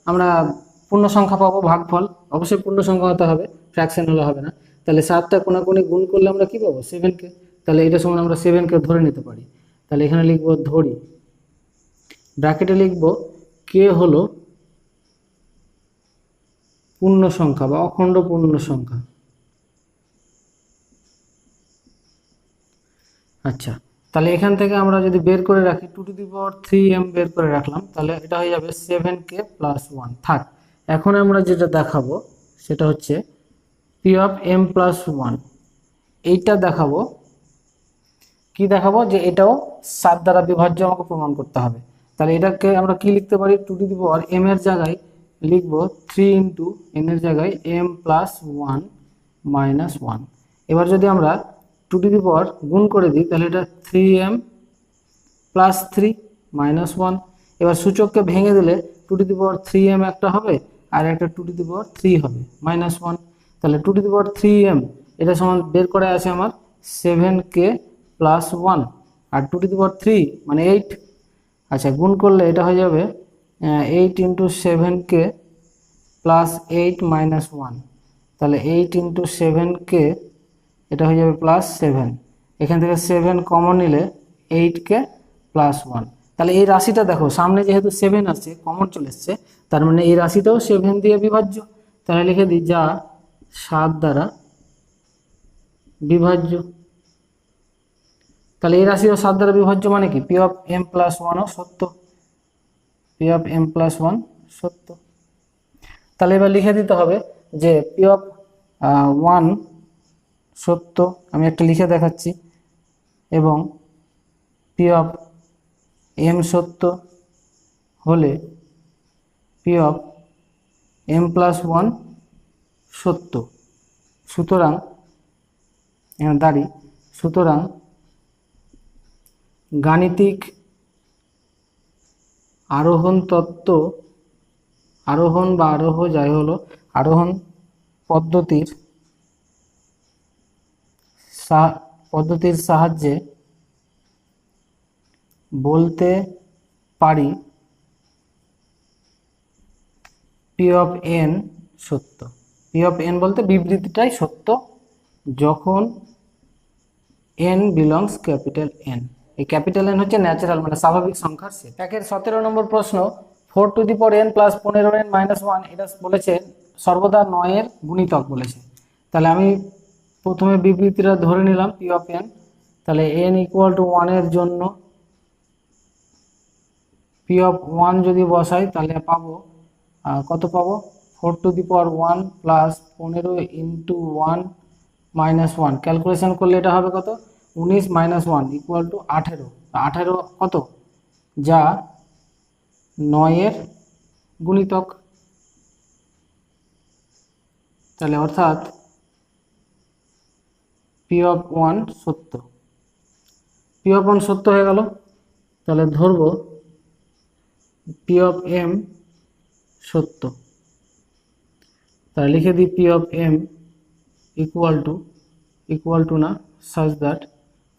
Speaker 1: আমরা পূর্ণ সংখ্যা পাবো ভাগফল, অবশ্যই পূর্ণ সংখ্যা হতে হবে, ফ্র্যাকশন হলে হবে না। তাহলে 7টা কোনাকুনি গুণ করলে আমরা কি পাবো, 7k। তাহলে এটা সমান আমরা 7k ধরে নিতে পারি। তাহলে এখানে লিখবো ধরি, ব্র্যাকেটে লিখবো কে হলো পূর্ণ সংখ্যা বা অখণ্ড পূর্ণ সংখ্যা। আচ্ছা, তাহলে এখান থেকে আমরা যদি বের করে রাখি 2^3m বের করে রাখলাম, তাহলে এটা হয়ে যাবে 7k + 1 থাক। এখন আমরা যেটা দেখাবো সেটা হচ্ছে পি অফ m + 1, এইটা দেখাবো। কি দেখাবো, যে এটাও 7 দ্বারা বিভাজ্য আমাকে প্রমাণ করতে হবে। তাহলে এটাকে আমরা কি লিখতে পারি, 2m এর জায়গায় লিখবো 3 * n এর জায়গায় m + 1 - 1। এবার যদি আমরা 2 গুণ করে দিই তাহলে এটা 3m + 3 - 1। এবার সূচককে ভেঙে দিলে 2^3m একটা হবে আর একটা 2^3 হবে -1। তাহলে 2^3m এটা সমান বের করে আছে আমার 7k + 1 আর 2^3 মানে 8। আচ্ছা, গুণ করলে এটা হয়ে যাবে 8 × 7k + 8 - 1। তাহলে 8 × 7k এটা হয়ে যাবে +7। এখান থেকে 7 কমন নিলে 8k + 1। তাহলে এই রাশিটা দেখো সামনে যেহেতু 7 আছে কমন চলে এসছে, তার মানে এই রাশিটাও 7 দিয়ে বিভাজ্য। তাহলে লিখে দিই যা 7 দ্বারা বিভাজ্য। তাহলে এই রাশিও 7 দ্বারা বিভাজ্য মানে কি, পি অফ m + 1ও সত্য, পি অফ m + 1 সত্য। তাহলে এবার লিখে দিতে হবে যে পি অফ 1 সত্য, আমি একটা লিখে দেখাচ্ছি, এবং পি অফ m সত্য হলে পি অফ m + 1 সত্য। সুতরাং দাঁড়ি, সুতরাং গাণিতিক আরোহণ তত্ত্ব, আরোহণ বা আরোহ যাই হলো, আরোহণ পদ্ধতির সাহায্যে বলতে পারি পি অফ n সত্য। পি অফ n বলতে বিবৃতিটাই সত্য যখন n বিলংস ক্যাপিটাল N। এই ক্যাপিটাল N হচ্ছে ন্যাচারাল মানে স্বাভাবিক সংখ্যার সেট। একের 17 নম্বর প্রশ্ন 4^n + 15n - 1 এটা বলেছে সর্বদা 9 এর গুণিতক বলেছে। তাহলে আমি প্রথমে বিবৃতিটা ধরে নিলাম পি অফ n। তাহলে n = 1 এর জন্য পি অফ 1 যদি বসাই তাহলে পাবো কত পাবো, 4^1 + 15 × 1 - 1। ক্যালকুলেশন করলে এটা হবে কত, 19 - 1 = 18। 18 কত, যা 9 এর গুণিতক। তাহলে অর্থাৎ পি অফ 1 সত্য, পি অফ 1 সত্য হয়ে গেল। তাহলে ধরবো পি অফ m সত্য। তাহলে লিখে দিই P of m equal to না সাচ দ্যাট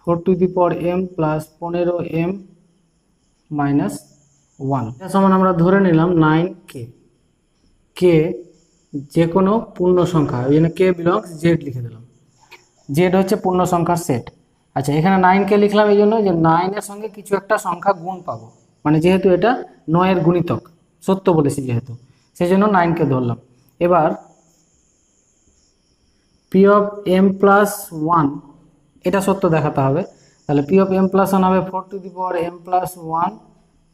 Speaker 1: 4^m + 15m - 1 এটা সমান আমরা ধরে নিলাম 9k। কে যে কোনো পূর্ণ সংখ্যা, ওই জন্য কে বিলংস জেড লিখে দিলাম, জেড হচ্ছে পূর্ণ সংখ্যার সেট। আচ্ছা, এখানে 9k লিখলাম এই জন্য যে 9 এর সঙ্গে কিছু একটা সংখ্যা গুণ পাবো, মানে যেহেতু এটা 9 এর গুণিতক সত্য বলেছি যেহেতু, সেই জন্য 9k ধরলাম। এবার পি অফ m + 1 এটা সত্য দেখাতে হবে। তাহলে পি অফ m + 1 হবে 4^m + 1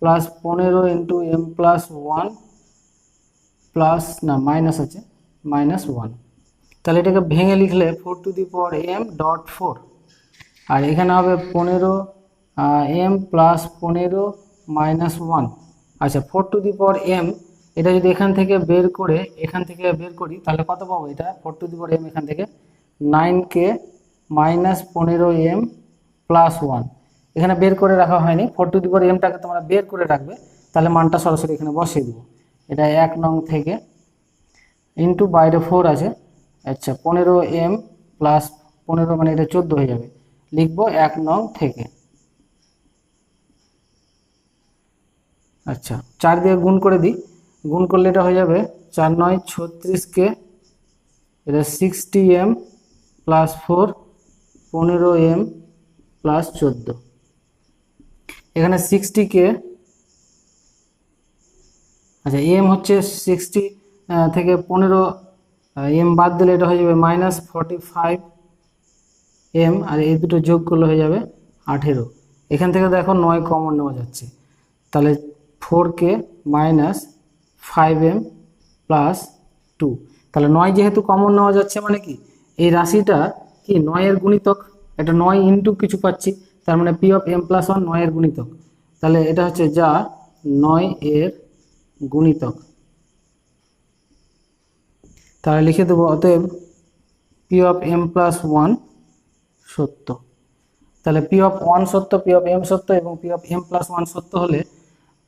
Speaker 1: + 15 × m + 1 প্লাস না মাইনাস আছে -1। তাহলে এটাকে ভেঙে লিখলে 4^m.4 আর এখানে হবে 15m প্লাস 15 মাইনাস 1। আচ্ছা 4m, এটা যদি এখান থেকে বের করি তাহলে কত পাবো? এটা 4m এখান থেকে 9k মাইনাস 15m প্লাস 1। এখানে বের করে রাখা হয়নি, 4mটাকে তোমরা বের করে রাখবে, তাহলে মানটা সরাসরি এখানে বসিয়ে দেবো। এটা 1 নং থেকে ইন্টু বাইরে 4 আছে। আচ্ছা 15m প্লাস 15 মানে এটা 14 হয়ে যাবে, লিখবো 1 নং থেকে। আচ্ছা 4 দিয়ে গুণ করে দিই, গুণ করলে এটা হয়ে যাবে 4 9 36k, এটা 60m প্লাস 4 15m প্লাস 14। এখানে 60k, আচ্ছা এম হচ্ছে 60 থেকে 15 বাদ দিলে এটা হয়ে যাবে মাইনাস 45m, আর এই দুটো যোগ করলে হয়ে যাবে 18। এখান থেকে দেখো 9 কমন নেওয়া যাচ্ছে, তাহলে 4k মাইনাস 5m প্লাস 2। তাহলে 9 যেহেতু কমন নেওয়া যাচ্ছে মানে কি এই রাশিটা কি 9 এর গুণিতক, এটা 9 ইন্টু কিছু পাচ্ছি, তার মানে পি অফ m প্লাস 1 9 এর গুণিতক। তাহলে এটা হচ্ছে যা 9 এর গুণিতক। তাহলে লিখে দেবো অতএব পি অফ m প্লাস 1 সত্য। তাহলে পি অফ 1 সত্য, পি অফ m সত্য এবং পি অফ m প্লাস 1 সত্য হলে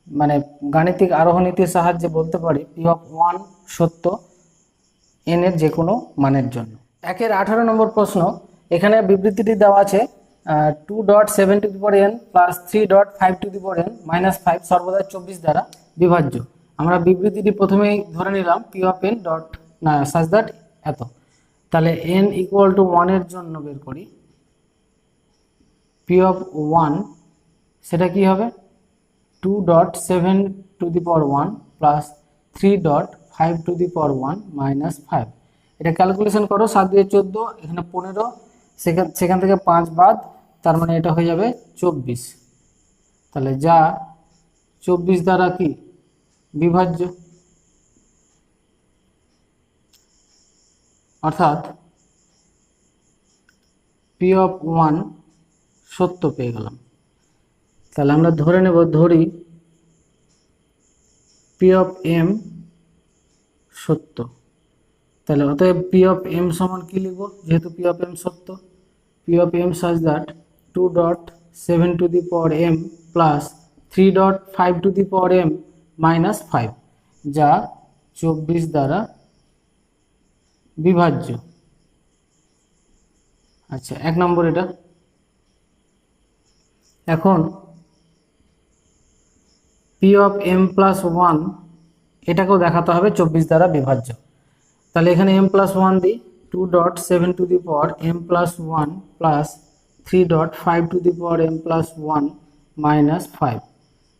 Speaker 1: মানে গাণিতিক আরোহ নীতির সাহায্যে বলতে পারি পি অফ 1 সত্য n এর যে কোনো মানের জন্য। 18 নম্বর প্রশ্ন, এখানে বিবৃতিটি দেওয়া আছে 2.7n প্লাস 3.5n মাইনাস 5 সর্বদা 24 দ্বারা বিভাজ্য। আমরা বিবৃতিটি প্রথমেই ধরে নিলাম পি অফ n ডট না সাজ দ্যাট এত। তাহলে n ইকুয়াল টু 1 এর জন্য বের করি পি অফ 1, সেটা কি হবে 2.7 প্লাস 3.5 মাইনাস 5। এটা ক্যালকুলেশন করো, 7 দিয়ে 14, এখানে 15, সেখান থেকে 5 বাদ, তার মানে এটা হয়ে যাবে 24। তাহলে যা 24 দ্বারা কি বিভাজ্য, অর্থাৎ পি অফ 1 সত্য পেয়ে গেলাম। তাহলে আমরা ধরি পি অফ m সত্য। তাহলে অতএব পি অফ m সমান কি লিখবো, যেহেতু পি অফ m সত্য, P of m such that 2.7m plus 3.5m minus 5, যা 24 দ্বারা বিভাজ্য। আচ্ছা 1 নম্বর এটা। এখন পি অফ m প্লাস 1 এটাকেও দেখাতে হবে 24 দ্বারা বিভাজ্য। তাহলে এখানে m প্লাস 1 দিই, 2.7m plus 1 plus 3.5m plus 1 minus 5।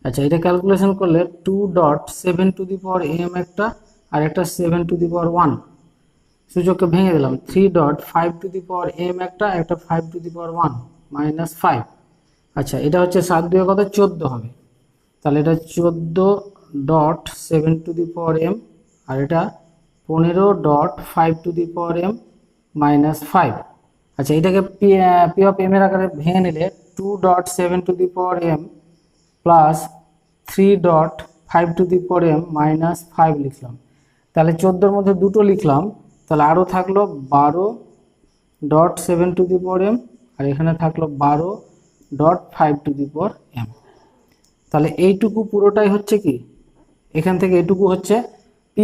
Speaker 1: আচ্ছা এটা ক্যালকুলেশন করলে 2.7m একটা আর একটা 7 সূচককে ভেঙে দিলাম, 3.5m একটা 5 মাইনাস 5। আচ্ছা এটা হচ্ছে 7 2 কত 14 হবে, তাহলে এটা 14.7m আর এটা 15.5m মাইনাস 5। আচ্ছা এটাকে পি অফ m এর আকারে ভেঙে নিলে 2.7m প্লাস 3.5m মাইনাস 5 লিখলাম। তাহলে 14-র মধ্যে দুটো লিখলাম, তাহলে আরও থাকলো 12.7m আর এখানে থাকলো 12.5m। তাহলে এইটুকু পুরোটাই হচ্ছে কি, এখান থেকে এইটুকু হচ্ছে পি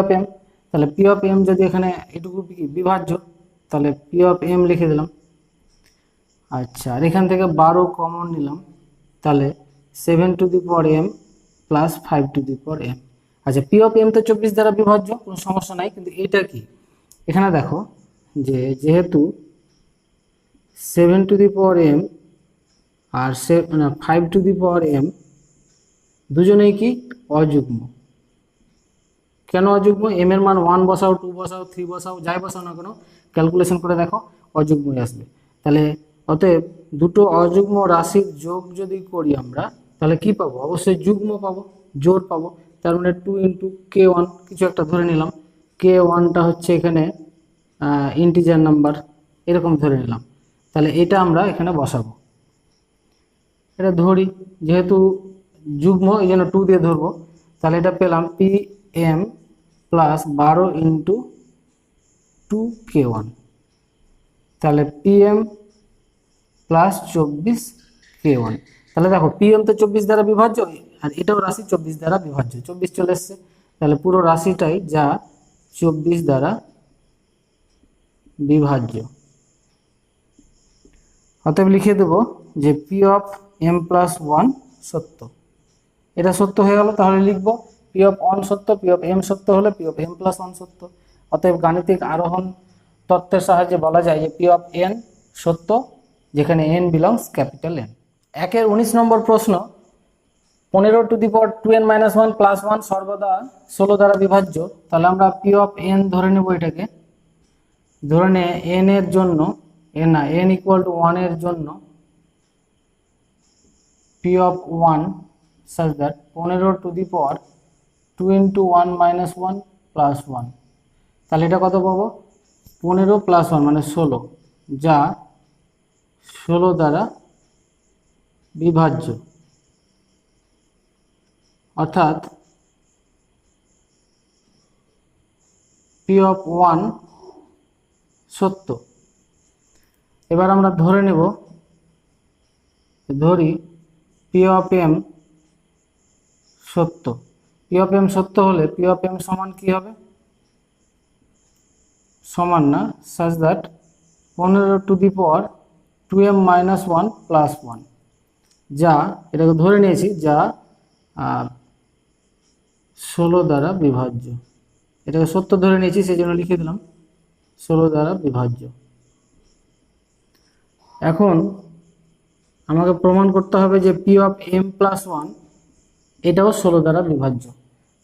Speaker 1: অফ এম। তাহলে পি অফ এম যদি এখানে এইটুকু কি বিভাজ্য, তাহলে পি অফ এম লিখে দিলাম। আচ্ছা আর এখান থেকে 12 কমন নিলাম, তাহলে 7m প্লাস 5m। আচ্ছা পি অফ এম তো 24 দ্বারা বিভাজ্য, কোনো সমস্যা নাই, কিন্তু এইটা কি এখানে দেখো যে যেহেতু 7m আর 5m দুজনেই কি অযুগ্ম। কেন অযুগ্ম? এম এর মান 1 বসাও, 2 বসাও, 3 বসাও, যাই বসাও না কেন ক্যালকুলেশন করে দেখো অযুগ্মই আসবে। তাহলে অতএব দুটো অযুগ্ম রাশির যোগ যদি করি আমরা, তাহলে কি পাবো? অবশ্যই যুগ্ম পাবো, জোড় পাবো। তার মানে 2 × k1 কিছু একটা ধরে নিলাম, k1টা হচ্ছে এখানে ইন্টিজার নাম্বার, এরকম ধরে নিলাম। তাহলে এটা আমরা এখানে বসাবো। এটা ধরি, যেহেতু যুগ্ম এই জন্য 2 দিয়ে ধরবো। তাহলে এটা পেলাম PM প্লাস 12 ইন্টু 2K1। তাহলে PM প্লাস 24K1। তাহলে দেখো PM তো 24 দ্বারা বিভাজ্য, আর এটাও রাশি 24 দ্বারা বিভাজ্য, 24 চলে এসছে। তাহলে পুরো রাশিটাই যা 24 দ্বারা বিভাজ্য। অতএব লিখে দেব যে PM প্লাস 1 সত্য। এটা সত্য হয়ে গেল। তাহলে লিখব P(1) সত্য, PM সত্য হলে PM প্লাস 1 সত্য। অতএব গাণিতিক আরোহণ তত্ত্বের সাহায্যে বলা যায় যে P(n) সত্য, যেখানে n বিলংস ক্যাপিটাল N। 19 নম্বর প্রশ্ন, 15^2n-1 প্লাস 1 সর্বদা 16 দ্বারা বিভাজ্য। তাহলে আমরা P(n) ধরে নেব। এটাকে ধরে নে n এর জন্য n = 1 এর জন্য P(1) such that 15^2 × 1 - 1 প্লাস 1। তাহলে এটা কত পাবো? 15 প্লাস 1 মানে 16, যা 16 দ্বারা বিভাজ্য। অর্থাৎ P(1) সত্য। এবার আমরা ধরে নেব, ধরি P(m) সত্য। P(m) সত্য হলে P(m) সমান কি হবে? সমান না such that 15^2m - 1 + 1, যা এটাকে ধরে নিয়েছি যা 16 দ্বারা বিভাজ্য। এটাকে সত্য ধরে নিয়েছি, সেই জন্য লিখে দিলাম 16 দ্বারা বিভাজ্য। এখন আমাকে প্রমাণ করতে হবে যে P(m + 1) এটাও 16 দ্বারা বিভাজ্য।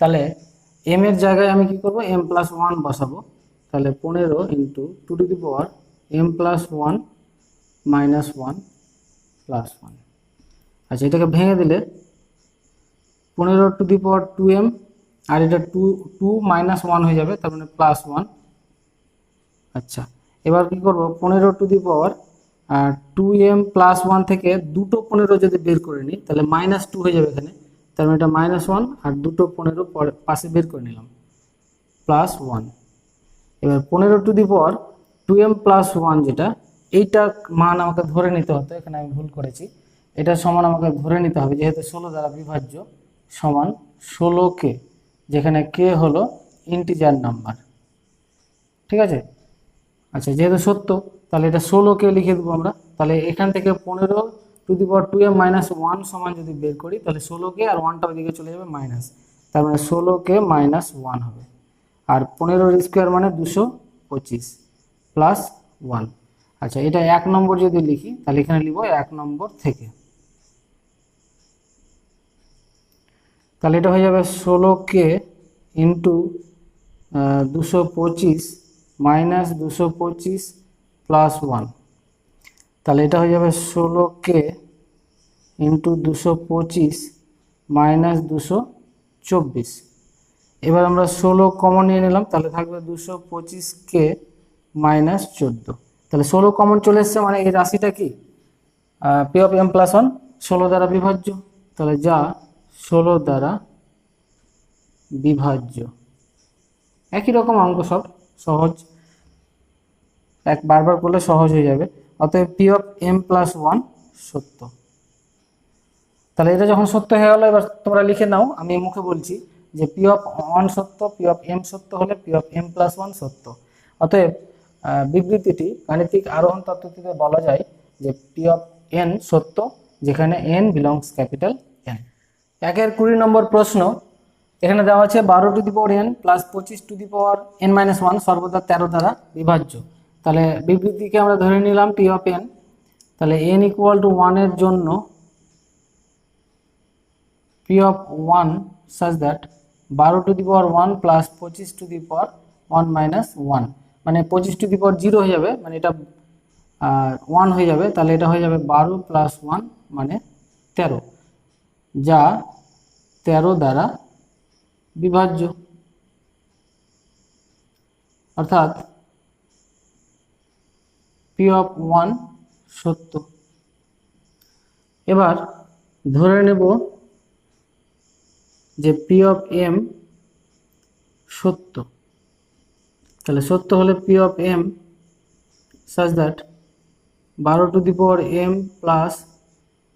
Speaker 1: তাহলে m এর জায়গায় আমি কি করব? m + 1 বসাবো। তাহলে 15 × 2m + 1 - 1 + 1। আচ্ছা, এটাকে ভেঙে দিলে 15^2m, আর এটা 2 - 1 হয়ে যাবে, তার মানে +1। আচ্ছা, এবার কি করব? 15^2m + 1 থেকে দুটো 15 যদি বের করে নিই, তাহলে -2 হয়ে যাবে এখানে। তার মানে এটা -1, আর দুটো 15 পাশে বের করে নিলাম, +1। এবার 15^2m + 1 যেটা, এইটা মান আমাকে ধরে নিতে হতো, এখানে আমি ভুল করেছি। এটা সমান আমাকে ধরে নিতে হবে, যেহেতু 16 দ্বারা বিভাজ্য, সমান 16k, যেখানে k হলো ইন্টিজার নাম্বার। ঠিক আছে? আচ্ছা, যেহেতু সত্য, তাহলে এটা 16k লিখে দেবো আমরা। তাহলে এখান থেকে 15^2m - 1 সমান যদি বের করি, তাহলে 16k আর 1টা ওইদিকে চলে যাবে মাইনাস, তার মানে 16k - 1 হবে। আর 15 স্কোয়ার মানে 225 প্লাস 1। আচ্ছা, এটা 1 নম্বর যদি লিখি, তাহলে এখানে লিখব 1 নম্বর থেকে। তাহলে এটা হয়ে যাবে 16k ইন্টু 225 মাইনাস 225 প্লাস 1। তাহলে এটা হয়ে যাবে 16k ইন্টু 225 মাইনাস 224। এবার আমরা 16 কমন নিয়ে নিলাম, তাহলে থাকবে 225k মাইনাস 14। তাহলে 16 কমন চলে এসছে, মানে এই রাশিটা কি P(m + 1) 16 দ্বারা বিভাজ্য। তাহলে যা 16 দ্বারা বিভাজ্য। একই রকম অঙ্ক, সব সহজ, বারবার করলে সহজ হয়ে যাবে। অতএব P(m + 1) সত্য। তাহলে এটা যখন সত্য হয়ে গেল, এবার তোমরা লিখে নাও, আমি মুখে বলছি যে P(1) সত্য, P(m) সত্য হলে P(m + 1) সত্য। অতএব বিবৃতিটি গাণিতিক আরোহণ তত্ত্বটিতে বলা যায় যে P(n) সত্য, যেখানে n বিলংস ক্যাপিটাল N। 20 নম্বর প্রশ্ন, এখানে দেওয়া আছে 12^n + 25^n - 1 সর্বদা 13 দ্বারা বিভাজ্য। তাহলে বিবৃতিকে আমরা ধরে নিলাম P(n). তাহলে n = 1 এর জন্য P(1) such that 12^1 + 25^1 - 1, মানে 25^0 হয়ে যাবে, মানে এটা 1 হয়ে যাবে। তাহলে এটা হয়ে যাবে 12 + 1 মানে 13, যা 13 দ্বারা বিভাজ্য। অর্থাৎ P(1) সত্য। এবার ধরে নেব যে পি অফ এম সত্য। তাহলে সত্য হলে P of M such that 12m plus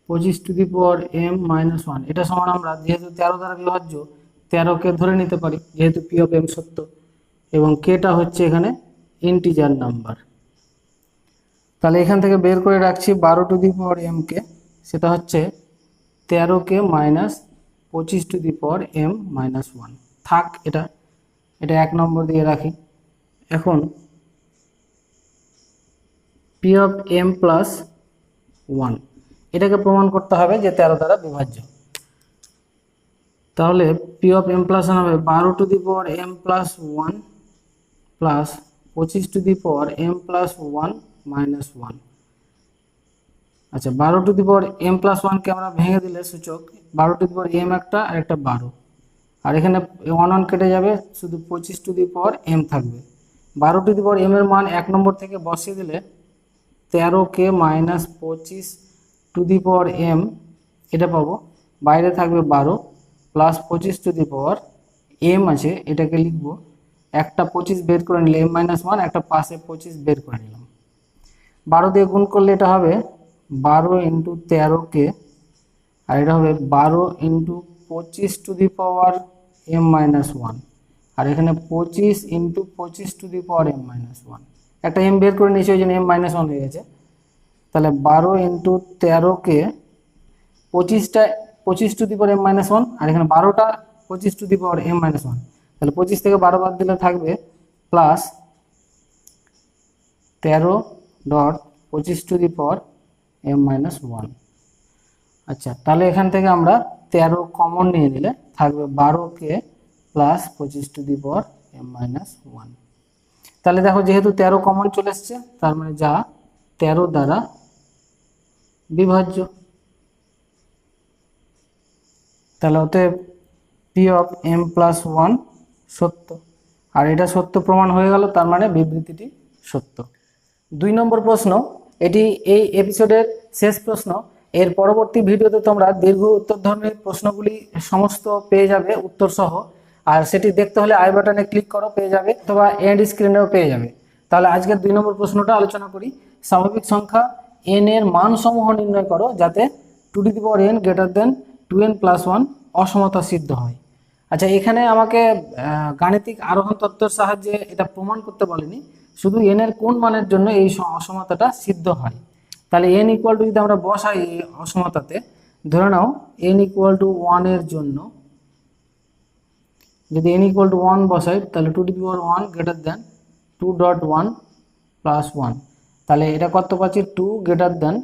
Speaker 1: 25m-1, এটা সমান আমরা যেহেতু 13 দ্বারা বিভাজ্য 13কে ধরে নিতে পারি যেহেতু পি অফ এম সত্য, এবং কেটা হচ্ছে এখানে ইন্টিজার নাম্বার। তাহলে এখান থেকে বের করে রাখছি 12m কে, সেটা হচ্ছে 13k মাইনাস 25m-1 থাক। এটা 1 নম্বর দিয়ে রাখি। এখন পি অফ এম প্লাস 1 এটাকে প্রমাণ করতে হবে যে 13 দ্বারা বিভাজ্য। তাহলে পি অফ এম প্লাস 1 হবে 12m plus 1 plus 25m plus 1 minus 1। আচ্ছা, 12m প্লাস 1কে আমরা ভেঙে দিলে সূচক 12m একটা আর একটা 12, আর এখানে 1 কেটে যাবে, শুধু 25m থাকবে। 12m এর মান 1 নম্বর থেকে বসিয়ে দিলে 13k মাইনাস 25m এটা পাবো, বাইরে থাকবে 12 প্লাস 25m আছে, এটাকে লিখবো একটা 25 বের করে নিলে m-1, একটা পাশে 25 বের করে নিলাম। 12 দিয়ে গুণ করলে এটা হবে 12 ইন্টু 13k, আর এটা হবে 12 ইন্টু 25m-1, আর এখানে 25 ইন্টু 25m-1, একটা m বের করে নিয়েছি ওই জন্য m-1 হয়ে গেছে। তাহলে 12 ইন্টু 13কে 25টা 25m-1, আর এখানে 12টা 25m-1, তাহলে 25 থেকে 12 বাদ দিলে থাকবে প্লাস 13.25m-1। আচ্ছা, তাহলে এখান থেকে আমরা 13 কমন নিয়ে নিলে থাকবে 12k প্লাস 25m-1। তাহলে দেখো যেহেতু 13 কমন চলে এসছে, তার মানে যা 13 দ্বারা বিভাজ্য। তাহলে অতএব পি অফ এম প্লাস 1 সত্য, আর এটা সত্য প্রমাণ হয়ে গেল, তার মানে বিবৃতিটি সত্য। 2 নম্বর প্রশ্ন, এটি এই এপিসোডের শেষ প্রশ্ন। এর পরবর্তী ভিডিওতে তোমরা দীর্ঘ উত্তর ধর্মীর প্রশ্নগুলি সমস্ত পেয়ে যাবে উত্তর সহ, আর সেটি দেখতে হলে আই বাটনে ক্লিক করো, পেয়ে যাবে, অথবা এন্ড স্ক্রিনেও পেয়ে যাবে। তাহলে আজকের 2 নম্বর প্রশ্নটা আলোচনা করি। স্বাভাবিক সংখ্যা n এর মান সমূহ নির্ণয় করো যাতে 2n গ্রেটার দেন 2n+1 অসমতা সিদ্ধ হয়। আচ্ছা, এখানে আমাকে গাণিতিক আরোহণ তত্ত্বের সাহায্যে এটা প্রমাণ করতে বলেনি, শুধু n এর কোন মানের জন্য এই অসমতাটা সিদ্ধ হয়। তাহলে n ইকুয়াল টু যদি আমরা বসাই এই অসমতাতে, ধরে নাও n ইকুয়াল টু 1 এর জন্য যদি n ইকুয়াল টু 1 বসাই, তাহলে 2n গ্রেটার দেন 2.1+1, তাহলে এটা কত পাচ্ছি 2 গ্রেটার দেন,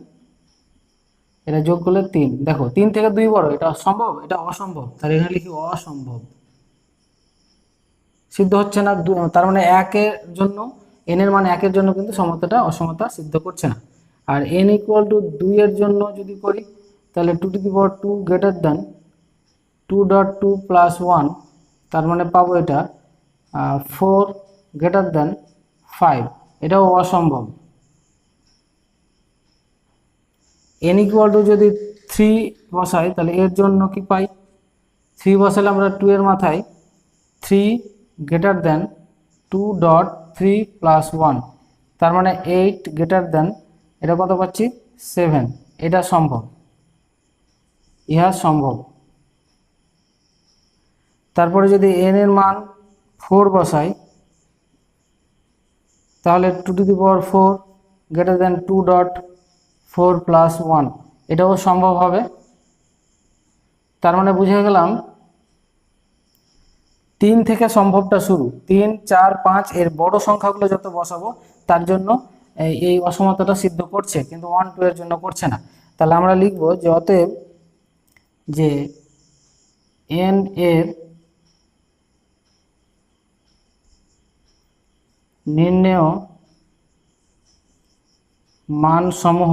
Speaker 1: এটা যোগ করলে 3। দেখো 3 থেকে 2 বড়, এটা সম্ভব? এটা অসম্ভব, তাহলে এখানে লিখি অসম্ভব, সিদ্ধ হচ্ছে না। তার মানে 1 এর জন্য, n এর মান 1 এর জন্য কিন্তু অসমতা সিদ্ধ করছে না। আর n ইকুয়াল টু 2 এর জন্য যদি করি, তাহলে 2 গ্রেটার দেন 2.2+1, তার মানে পাবো এটা 4 গ্রেটার দেন 5, এটাও অসম্ভব। n ইকুয়াল টু যদি 3 বসাই, তাহলে এর জন্য কি পাই? 3 বসালে আমরা 2 এর মাথায় 3 গ্রেটার দেন 2.3+1, তার মানে 8 গ্রেটার দেন, এটা কত পাচ্ছি 7, এটা সম্ভব, ইহা সম্ভব। তারপরে যদি n এর মান 4 বসাই, তাহলে 2^4 গ্রেটার দেন 2.4+1, এটাও সম্ভব হবে। তার মানে বুঝে গেলাম 3 থেকে সম্ভবটা শুরু, 3, 4, 5 এর বড় সংখ্যাগুলো যত বসাবো তার জন্য এই অসমতাটা সিদ্ধ করছে, কিন্তু 1, 2 এর জন্য করছে না। তাহলে আমরা লিখব যে অতএব যে n এর নির্ণেয় মান সমূহ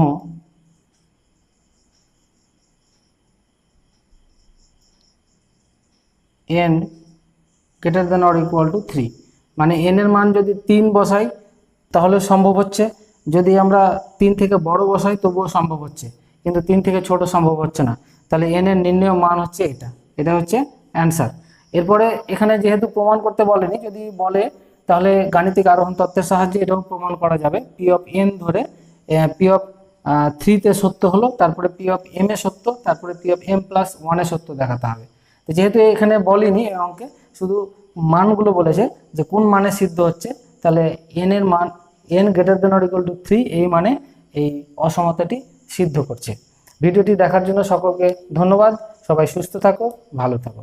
Speaker 1: n greater than or equal to 3, মানে n এর মান যদি 3 বসাই তাহলে সম্ভব হচ্ছে, যদি আমরা 3 থেকে বড় বসাই তবুও সম্ভব হচ্ছে, কিন্তু 3 থেকে ছোট সম্ভব হচ্ছে না। তাহলে এন এর নির্ণেয় মান হচ্ছে এটা হচ্ছে অ্যান্সার। এরপরে এখানে যেহেতু প্রমাণ করতে বলেনি, যদি বলে তাহলে গাণিতিক আরোহণ তত্ত্বের সাহায্যে এটাও প্রমাণ করা যাবে। পি অফ এন ধরে পি অফ 3 সত্য হলো, তারপরে পি অফ এম এ সত্য, তারপরে পি অফ এম প্লাস 1 সত্য দেখাতে হবে। তো যেহেতু এখানে বলেনি এই অঙ্কে, শুধু মানগুলো বলেছে যে কোন মানে সিদ্ধ হচ্ছে, তাহলে এন এর মান n greater than or equal to 3 এই মানে এই অসমতাটি সিদ্ধ করছে। ভিডিওটি দেখার জন্য সকলকে ধন্যবাদ। সবাই সুস্থ থাকো, ভালো থাকো।